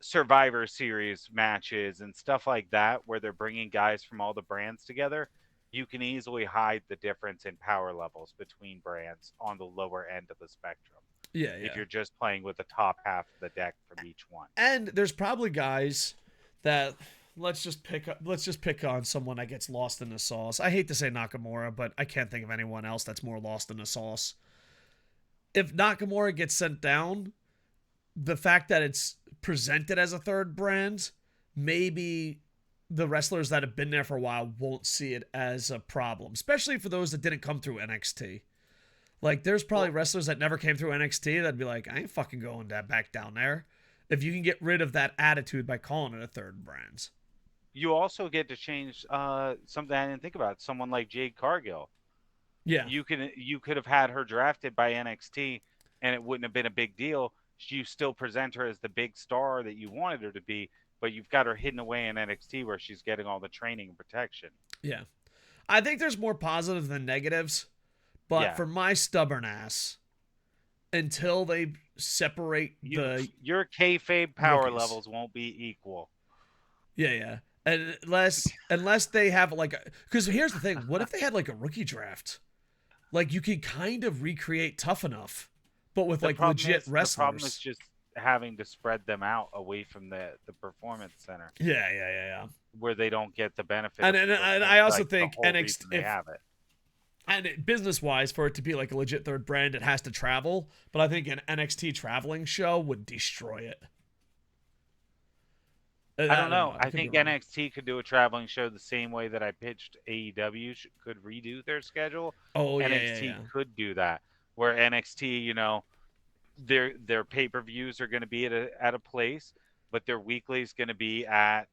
Survivor Series matches and stuff like that, where they're bringing guys from all the brands together, you can easily hide the difference in power levels between brands on the lower end of the spectrum. Yeah. If you're just playing with the top half of the deck from each one. And there's probably guys that let's just pick on someone that gets lost in the sauce. I hate to say Nakamura, but I can't think of anyone else that's more lost in the sauce. If Nakamura gets sent down, the fact that it's presented as a third brand, maybe the wrestlers that have been there for a while won't see it as a problem, especially for those that didn't come through NXT. Like, there's probably wrestlers that never came through NXT that'd be like, I ain't fucking going back down there. If you can get rid of that attitude by calling it a third brand. You also get to change something I didn't think about. Someone like Jade Cargill. Yeah. You could have had her drafted by NXT, and it wouldn't have been a big deal. You still present her as the big star that you wanted her to be, but you've got her hidden away in NXT where she's getting all the training and protection. Yeah. I think there's more positives than negatives, but for my stubborn ass, until they separate your kayfabe power levels won't be equal. Yeah. Unless they have because here's the thing, what if they had like a rookie draft? Like, you could kind of recreate Tough Enough, but with legit wrestlers. The problem is just having to spread them out away from the performance center. Yeah. where they don't get the benefit. And I also think the whole NXT, reason they have it. And business wise, for it to be like a legit third brand, it has to travel. But I think an NXT traveling show would destroy it. I don't know. I think NXT could do a traveling show the same way that I pitched AEW could redo their schedule. Oh, yeah, NXT could do that, where NXT, you know, their pay-per-views are going to be at a place, but their weekly is going to be at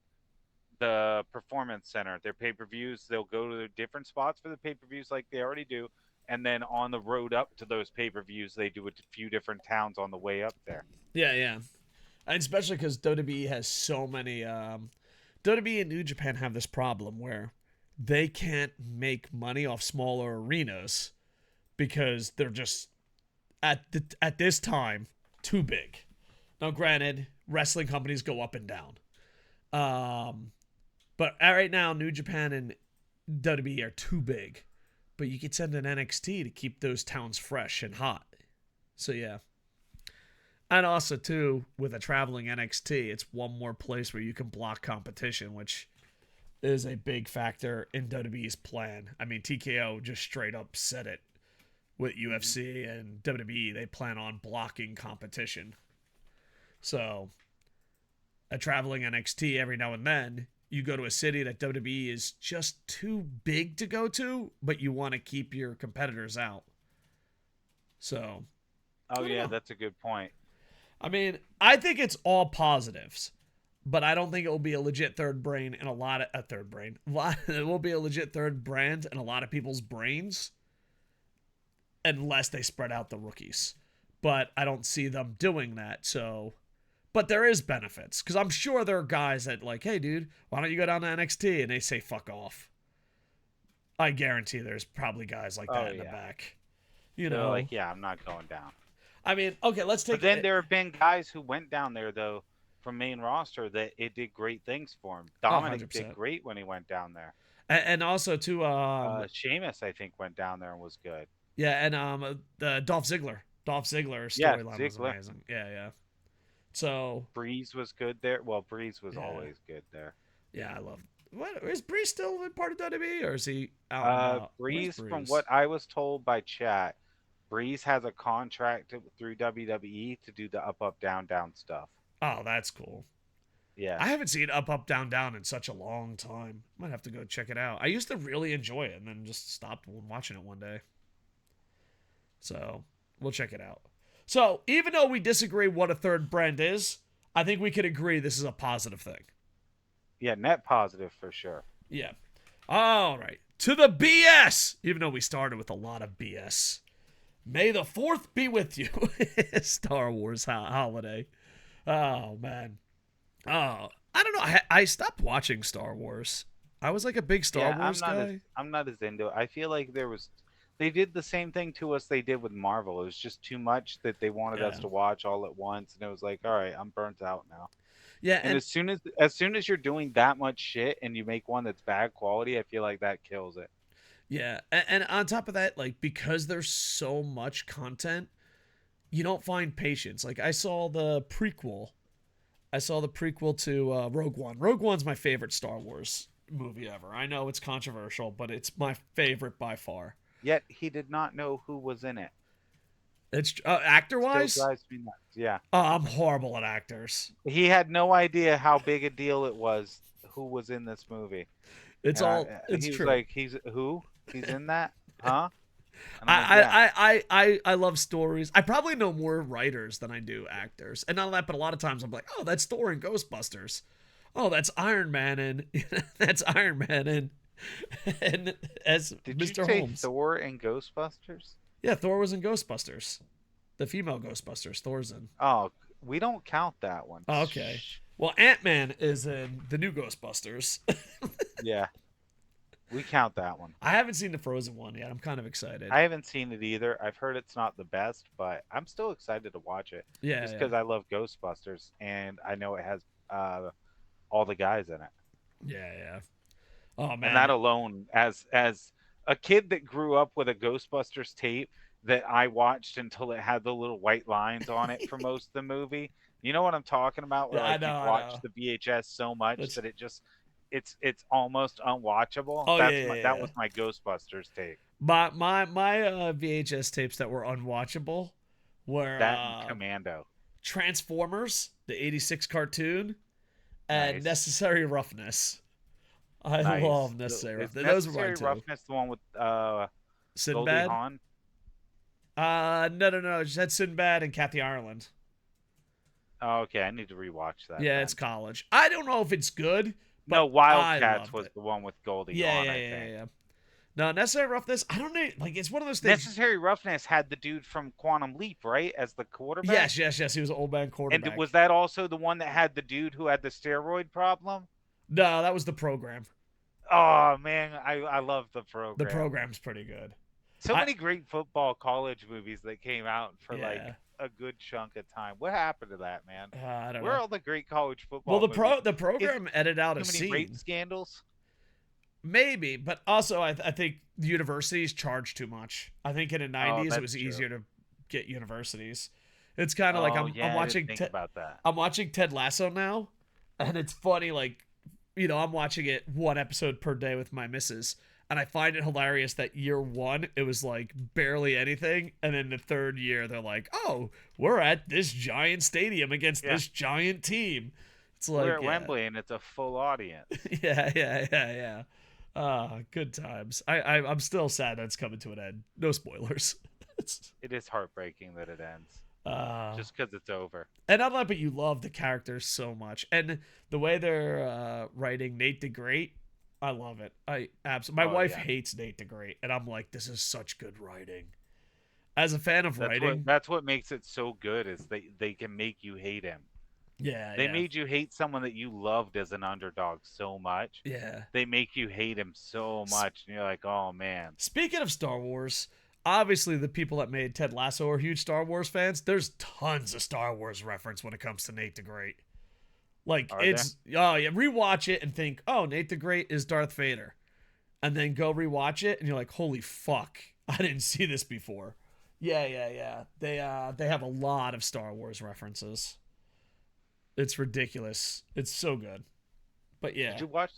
the Performance Center. Their pay-per-views, they'll go to different spots for the pay-per-views like they already do, and then on the road up to those pay-per-views, they do a few different towns on the way up there. Yeah. And especially because WWE has so many. WWE and New Japan have this problem where they can't make money off smaller arenas because they're just at this time too big. Now, granted, wrestling companies go up and down, but right now New Japan and WWE are too big. But you could send an NXT to keep those towns fresh and hot. So yeah. And also, too, with a traveling NXT, it's one more place where you can block competition, which is a big factor in WWE's plan. I mean, TKO just straight up said it with UFC and WWE. They plan on blocking competition. So, a traveling NXT every now and then, you go to a city that WWE is just too big to go to, but you want to keep your competitors out. So. Oh, yeah, that's a good point. I mean, I think it's all positives, but I don't think it will be a legit third brain in a lot of it will be a legit third brand in a lot of people's brains unless they spread out the rookies. But I don't see them doing that. So, but there is benefits because I'm sure there are guys that like, hey, dude, why don't you go down to NXT? And they say, fuck off. I guarantee there's probably guys like that in the back. You know, like, yeah, I'm not going down. I mean, okay, let's take. But then there have been guys who went down there though from main roster that it did great things for him. Dominic did great when he went down there, and also too. Sheamus, I think, went down there and was good. Yeah, and the Dolph Ziggler storyline was amazing. Yeah. So Breeze was good there. Well, Breeze was always good there. Yeah, I love. What is Breeze still in part of WWE or is he out? Breeze, from what I was told by chat. Breeze has a contract through WWE to do the up, down, down stuff. Oh, that's cool. Yeah. I haven't seen up, down, down in such a long time. Might have to go check it out. I used to really enjoy it and then just stopped watching it one day. So, we'll check it out. So, even though we disagree what a third brand is, I think we could agree this is a positive thing. Yeah, net positive for sure. Yeah. All right. To the BS! Even though we started with a lot of BS. May the 4th be with you. Star Wars holiday. Oh, man. Oh, I don't know. I stopped watching Star Wars. I was like a big Star Wars guy. I'm not as into it. I feel like they did the same thing to us they did with Marvel. It was just too much that they wanted us to watch all at once. And it was like, all right, I'm burnt out now. Yeah. And as soon as you're doing that much shit and you make one that's bad quality, I feel like that kills it. Yeah, and on top of that, like, because there's so much content, you don't find patience. Like, I saw the prequel to Rogue One. Rogue One's my favorite Star Wars movie ever. I know it's controversial, but it's my favorite by far. Yet he did not know who was in it. It's actor-wise? Still drives me nuts. Yeah. Oh, I'm horrible at actors. He had no idea how big a deal it was who was in this movie. It's true. He was like, he's who? He's in that? Huh? I love stories. I probably know more writers than I do actors. And not that, but a lot of times I'm like, oh, that's Thor in Ghostbusters. Oh, that's Iron Man and that's Iron Man and as Did Mr. you say Holmes. Thor in Ghostbusters? Yeah, Thor was in Ghostbusters. The female Ghostbusters, Thor's in. Oh, we don't count that one. Oh, okay. Well, Ant-Man is in the new Ghostbusters. Yeah. We count that one. I haven't seen the Frozen one yet. I'm kind of excited. I haven't seen it either. I've heard it's not the best, but I'm still excited to watch it. Yeah. Just because I love Ghostbusters and I know it has all the guys in it. Yeah. Oh man. And that alone, as a kid that grew up with a Ghostbusters tape that I watched until it had the little white lines on it for most of the movie. You know what I'm talking about? Where Yeah, I know, you watch the VHS so much that it just it's almost unwatchable. Oh yeah, yeah, That yeah. was my Ghostbusters take. My VHS tapes that were unwatchable were That and Commando. Transformers, the '86 cartoon, and Nice. Necessary Roughness. I Nice. love Necessary Is Roughness. Those were mine Necessary too. Roughness the one with Goldie Sinbad? Hawn? No. Just had Sinbad and Kathy Ireland. Oh, okay, I need to rewatch that Yeah, then. it's college. I don't know if it's good, No, but I Wildcats loved was it. the one with Goldie Yeah, Hawn, yeah, I yeah, think. yeah. No, Necessary Roughness. I don't know. Like, it's one of those things. Necessary Roughness had the dude from Quantum Leap, right, as the quarterback? Yes. He was an old man And quarterback. was that also the one that had the dude who had the steroid problem? No, that was the program. Oh man, I love the The program. program's pretty good. So many great football college movies that came out for like Yeah. a good chunk of time. What happened to that, man? I don't Where are know. all the great college football Well, movies? the program edited out Too a many rape scene. scandals? Maybe, but also I think the universities charge too much. I think in the '90s it that's was true. easier to get universities. It's kind of like I'm I watching didn't think about that. I'm watching Ted Lasso now, and it's funny. Like, I'm watching it one episode per day with my missus, and I find it hilarious that year one it was like barely anything, and then the third year they're like, "Oh, we're at this giant stadium against this giant team." It's like, We're at Wembley and it's a full audience. yeah. Good times. I'm still sad that it's coming to an end. No spoilers. It is heartbreaking that it ends. uh, Just because it's over. and I love it. You love the characters so much, and the way they're writing Nate the Great. I love it. I absolutely. My wife hates Nate the Great, and I'm like, this is such good writing. As a fan of writing, That's what makes it so good is they can make you hate him. They made you hate someone that you loved as an underdog so much. Yeah. They make you hate him so much, and you're like, oh man. Speaking of Star Wars, obviously the people that made Ted Lasso are huge Star Wars fans. There's tons of Star Wars reference when it comes to Nate the Great. Like, rewatch it and think, oh, Nate the Great is Darth Vader. And then go rewatch it and you're like, holy fuck, I didn't see this before. Yeah. They have a lot of Star Wars references. It's ridiculous. It's so good. But yeah. Did you watch?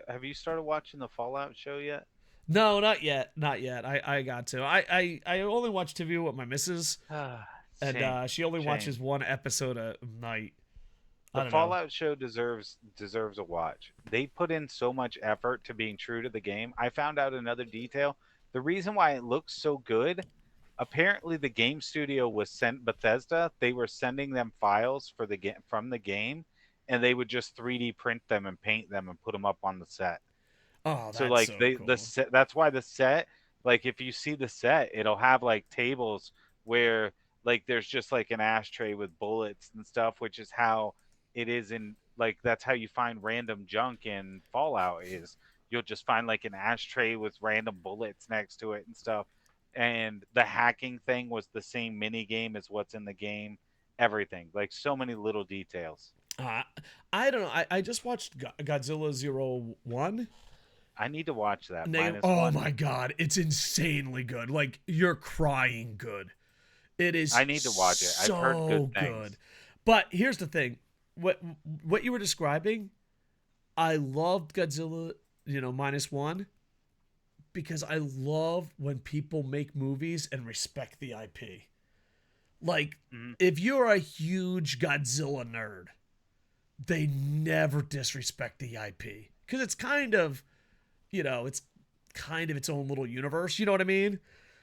Have you started watching the Fallout show yet? No, not yet. I got to. I only watch TV with my missus, and she only watches one episode a night. The Fallout show deserves a watch. They put in so much effort to being true to the game. I found out another detail. The reason why it looks so good, apparently the game studio was sent Bethesda. They were sending them files for from the game, and they would just 3D print them and paint them and put them up on the set. Oh, that's so like so they cool. the set, that's why the set, like if you see the set, it'll have like tables where like there's just like an ashtray with bullets and stuff, which is how it is in like that's how you find random junk in Fallout is you'll just find like an ashtray with random bullets next to it and stuff. And the hacking thing was the same mini game as what's in the game. Everything, like so many little details. I don't know. I just watched Godzilla 01. I need to watch that. Oh my god, it's insanely good. Like, you're crying good. It is. I need to watch it. I've heard good things. Good. But here's the thing. What you were describing, I loved Godzilla, -1, because I love when people make movies and respect the IP. Like, if you're a huge Godzilla nerd, they never disrespect the IP. Because it's kind of, it's kind of its own little universe. You know what I mean?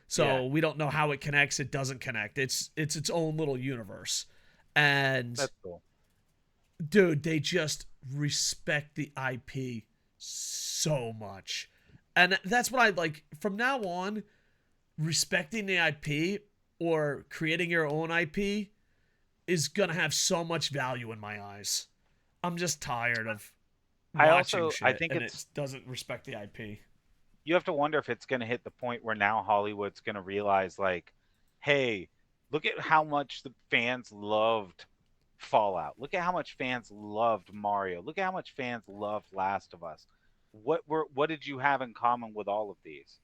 So we don't know how it connects. It doesn't connect. It's its own little universe. And that's cool. Dude, they just respect the IP so much. And that's what I like. From now on, respecting the IP or creating your own IP is going to have so much value in my eyes. I'm just tired of watching shit I think it doesn't respect the IP. You have to wonder if it's going to hit the point where now Hollywood's going to realize, like, hey, look at how much the fans loved Fallout. Look at how much fans loved Mario. Look at how much fans loved Last of Us. What did you have in common with all of these?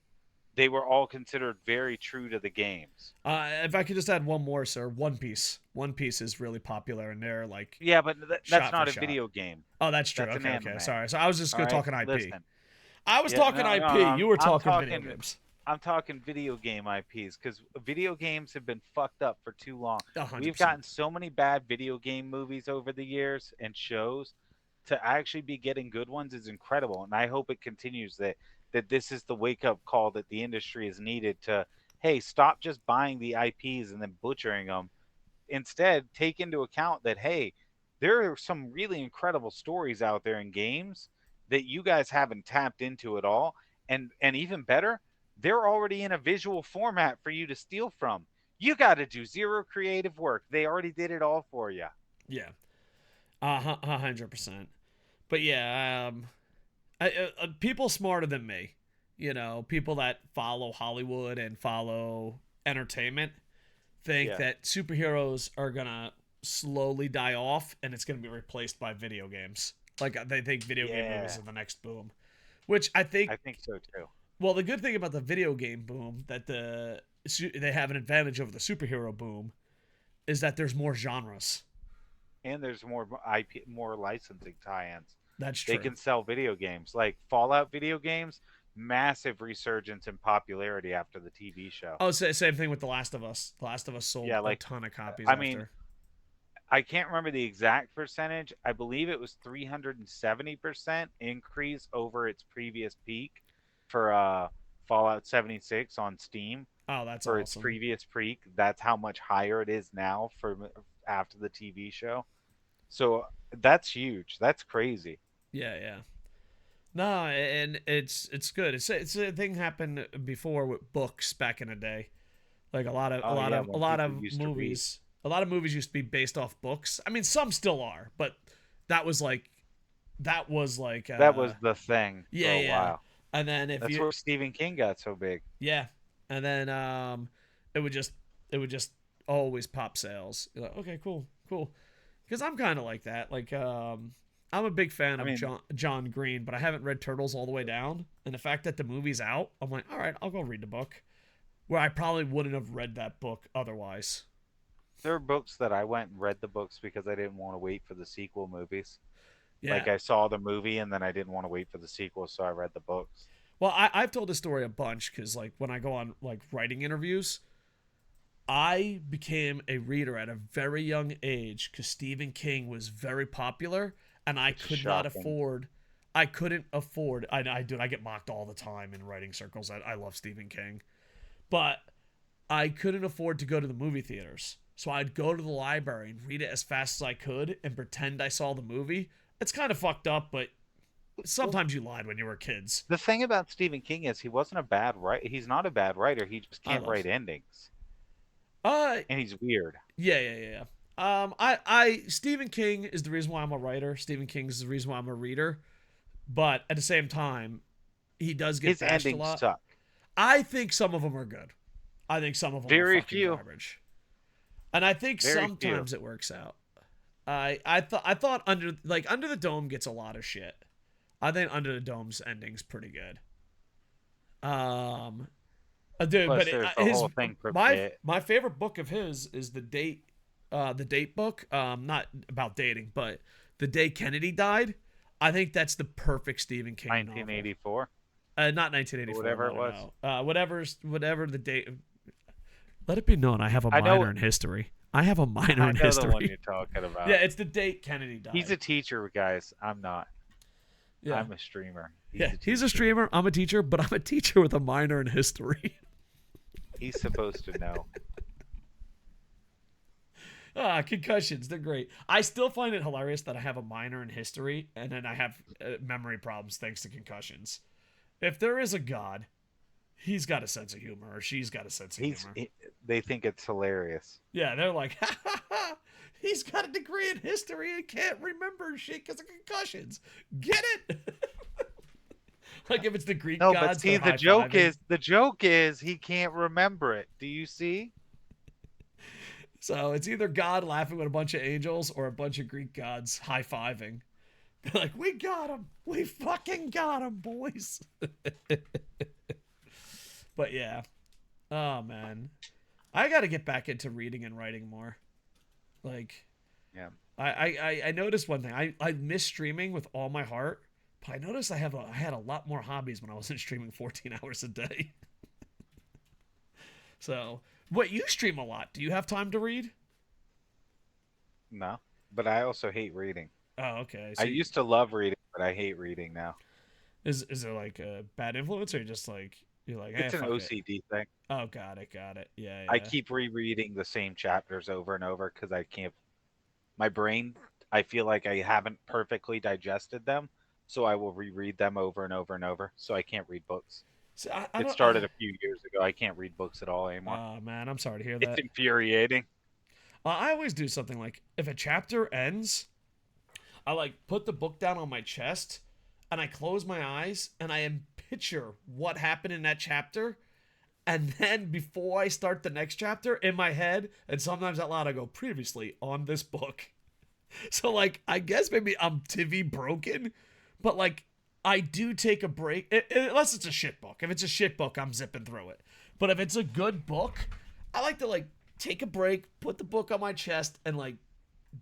they were all considered very true to the games. If I could just add one more, sir. One Piece. One Piece is really popular, and they're like Yeah, but that's shot for not a shot. video game. Oh, that's true. That's an Okay, okay. anime. Sorry. So I was just All right, talking IP. listen. I was Yeah, talking no, IP. no, You were I'm talking video games. I'm talking video game IPs because video games have been fucked up for too long. 100%. We've gotten so many bad video game movies over the years and shows. To actually be getting good ones is incredible, and I hope it continues. That this is the wake up call that the industry is needed to. Hey, stop just buying the IPs and then butchering them. Instead, take into account that hey, there are some really incredible stories out there in games that you guys haven't tapped into at all, and even better, they're already in a visual format for you to steal from. You got to do zero creative work. They already did it all for you. Yeah. 100%. But yeah, people smarter than me, people that follow Hollywood and follow entertainment think that superheroes are gonna slowly die off and it's gonna be replaced by video games. Like they think video game movies are the next boom, which I think so too. Well, the good thing about the video game boom that they have an advantage over the superhero boom is that there's more genres. And there's more IP, more licensing tie-ins. That's true. They can sell video games like Fallout video games. Massive resurgence in popularity after the TV show. Oh, same thing with The Last of Us. The Last of Us sold a ton of copies. I mean, I can't remember the exact percentage. I believe it was 370% increase over its previous peak for Fallout 76 on Steam. Oh, that's for awesome. Its previous peak. That's how much higher it is now for after the TV show. So that's huge. That's crazy. Yeah. No, and it's good. It's a thing happened before with books back in the day. Like a lot of movies. A lot of movies used to be based off books. I mean, some still are, but that was the thing for a while. And then that's where Stephen King got so big. Yeah, and then it would just always pop sales. You're like, okay, cool. Because I'm kind of like that. Like I'm a big fan of John Green, but I haven't read Turtles all the way down. And the fact that the movie's out, I'm like, all right, I'll go read the book. Where I probably wouldn't have read that book otherwise. There are books that I went and read the books because I didn't want to wait for the sequel movies. Yeah. Like I saw the movie and then I didn't want to wait for the sequel, so I read the books. Well, I've told this story a bunch because like when I go on like writing interviews, I became a reader at a very young age because Stephen King was very popular, and I couldn't afford. I get mocked all the time in writing circles. I love Stephen King, but I couldn't afford to go to the movie theaters. So I'd go to the library and read it as fast as I could and pretend I saw the movie. It's kind of fucked up, but sometimes you lied when you were kids. The thing about Stephen King is he wasn't a bad writer. He's not a bad writer. He just can't write endings. And he's weird. Yeah. Stephen King is the reason why I'm a writer. Stephen King is the reason why I'm a reader. But at the same time, he does get bashed a lot. His endings suck. I think some of them are good. I think some of them are fucking garbage. And I think sometimes it works out. I thought Under the Dome gets a lot of shit. I think Under the Dome's ending's pretty good. Dude, plus but my favorite book of his is the date book. Not about dating, but The Day Kennedy Died. I think that's the perfect Stephen King 1984. Not 1984. Whatever it was. Whatever the date. Let it be known, I have a minor in history. I have a minor in history. I know the one you're talking about. Yeah, it's the date Kennedy died. He's a teacher, guys. I'm not. Yeah. I'm a streamer. He's a streamer. I'm a teacher, but I'm a teacher with a minor in history. He's supposed to know. Concussions, they're great. I still find it hilarious that I have a minor in history and then I have memory problems thanks to concussions. If there is a God, he's got a sense of humor, or she's got a sense of humor. They think it's hilarious. Yeah, they're like, he's got a degree in history and can't remember shit because of concussions. Get it? Like if it's the Greek gods. No, but see, the joke is he can't remember it. Do you see? So it's either God laughing with a bunch of angels or a bunch of Greek gods high-fiving. They're like, we got him. We fucking got him, boys. But yeah. Oh man. I gotta get back into reading and writing more. Like Yeah. I noticed one thing. I miss streaming with all my heart, but I noticed I had a lot more hobbies when I wasn't streaming 14 hours a day. So, what, you stream a lot? Do you have time to read? No, but I also hate reading. Oh, okay. I So, used to love reading, but I hate reading now. is it like a bad influence, or just like you're like, It's an fuck it? OCD thing. Oh, got it. Yeah, I yeah. keep rereading the same chapters over and over because I can't. My brain, I feel like I haven't perfectly digested them, so I will reread them over and over and over. So I can't read books. So I It don't. started a few years ago. I can't read books at all anymore. Oh man, I'm sorry to hear It's that. infuriating. I always do something like, if a chapter ends, I like put the book down on my chest and I close my eyes and I picture what happened in that chapter. And then before I start the next chapter, in my head, and sometimes out loud, I go, previously on this book. So, like, I guess maybe I'm TV broken, but like, I do take a break, unless it's a shit book. If it's a shit book, I'm zipping through it. But if it's a good book, I like to like take a break, put the book on my chest, and like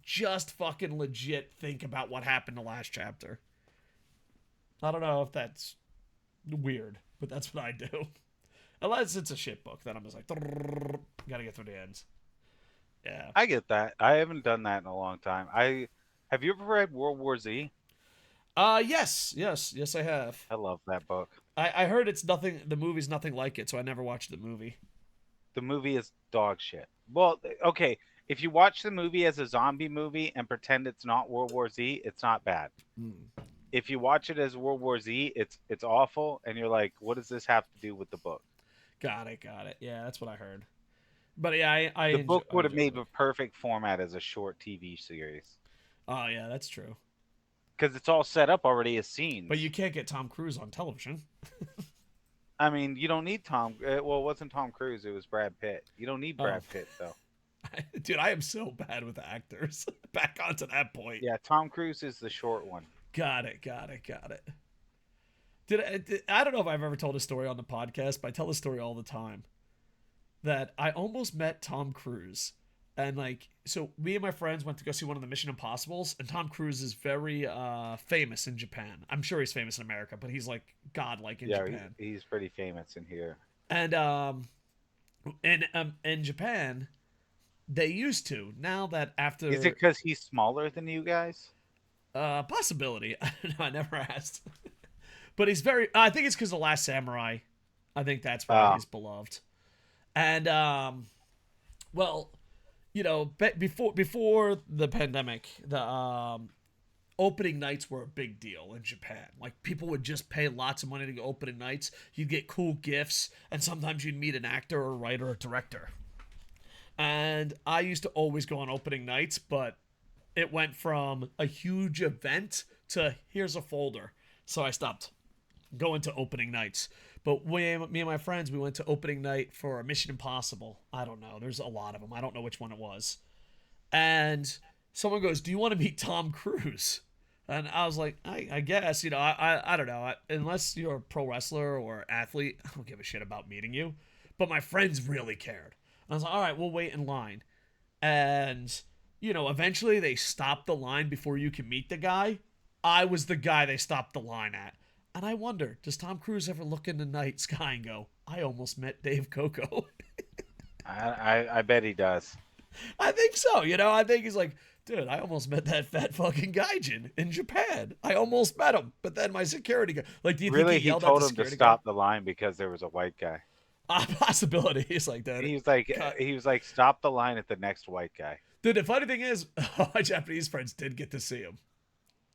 just fucking legit think about what happened the last chapter. I don't know if that's weird, but that's what I do. Unless it's a shit book, then I'm just like, gotta get through the ends. Yeah. I get that. I haven't done that in a long time. I have you ever read World War Z? Yes, I have. I love that book. I heard it's nothing. The movie's nothing like it, so I never watched the movie. The movie is dog shit. Well, okay, if you watch the movie as a zombie movie and pretend it's not World War Z, it's not bad. If you watch it as World War Z, it's awful, and you're like, what does this have to do with the book? Got it. Yeah, that's what I heard. But yeah, The book would have enjoy the made book. a perfect format as a short TV series Oh yeah, that's true. because it's all set up already as scenes. But you can't get Tom Cruise on television. I mean, you don't need Tom. Well, it wasn't Tom Cruise; it was Brad Pitt. You don't need Brad Pitt though. Dude, I am so bad with actors. Back onto that point. Yeah, Tom Cruise is the short one. Got it. I don't know if I've ever told a story on the podcast, but I tell this story all the time. That I almost met Tom Cruise. And like, so me and my friends went to go see one of the Mission Impossibles, and Tom Cruise is very famous in Japan. I'm sure he's famous in America, but he's like godlike in Japan. He's pretty famous in here. And in Japan, they used to. Now that after Is it because he's smaller than you guys? possibility, I don't know. I never asked, but he's very. I think it's because The Last Samurai. I think that's why he's beloved. And well, you know, before the pandemic, the opening nights were a big deal in Japan. Like, people would just pay lots of money to go opening nights. You'd get cool gifts, and sometimes you'd meet an actor or a writer or a director. And I used to always go on opening nights, but it went from a huge event to here's a folder. So I stopped going to opening nights. But when me and my friends, we went to opening night for Mission Impossible. I don't know. There's a lot of them. I don't know which one it was. And someone goes, "Do you want to meet Tom Cruise?" And I was like, I guess, you know, I don't know. Unless you're a pro wrestler or athlete, I don't give a shit about meeting you. But my friends really cared. And I was like, all right, we'll wait in line. And, you know, eventually they stopped the line before you can meet the guy. I was the guy they stopped the line at. And I wonder, does Tom Cruise ever look in the night sky and go, I almost met Dave Koco? I bet he does. I think so. You know, I think he's like, dude, I almost met that fat fucking gaijin in Japan. I almost met him. But then my security guy, like, do you Really, think he yelled told at the him to security stop the line because there was a white guy. Possibility. He's like that. He was like, stop the line at the next white guy. Dude, the funny thing is, my Japanese friends did get to see him.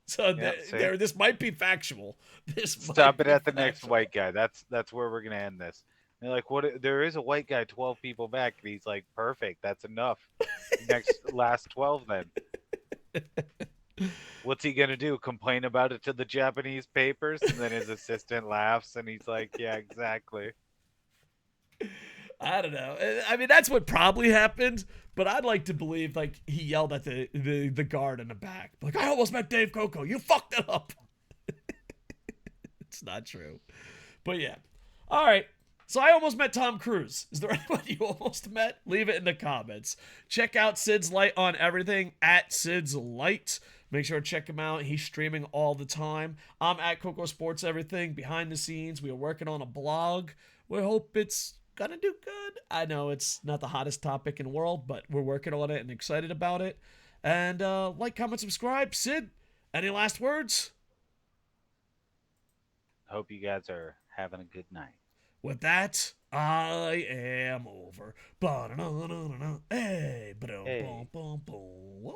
So this might be factual. Stop it at the next white guy. That's where we're gonna end this. And they're like, what? There is a white guy 12 people back, and he's like, perfect. That's enough. Last 12 then. What's he gonna do? Complain about it to the Japanese papers? And then his assistant laughs, and he's like, yeah, exactly. I don't know. I mean, that's what probably happened, but I'd like to believe like he yelled at the guard in the back, like, I almost met Dave Koco. You fucked it up. It's not true, but yeah. All right. So I almost met Tom Cruise. Is there anyone you almost met? Leave it in the comments. Check out SidsLight on everything at SidsLight. Make sure to check him out. He's streaming all the time. I'm at KocoSports Everything. Behind the scenes, we are working on a blog. We hope it's gonna do good. I know it's not the hottest topic in the world, but we're working on it and excited about it. And like, comment, subscribe. Sid, any last words? Hope you guys are having a good night. With that, I am over. Hey, boom, boom, boom, boom.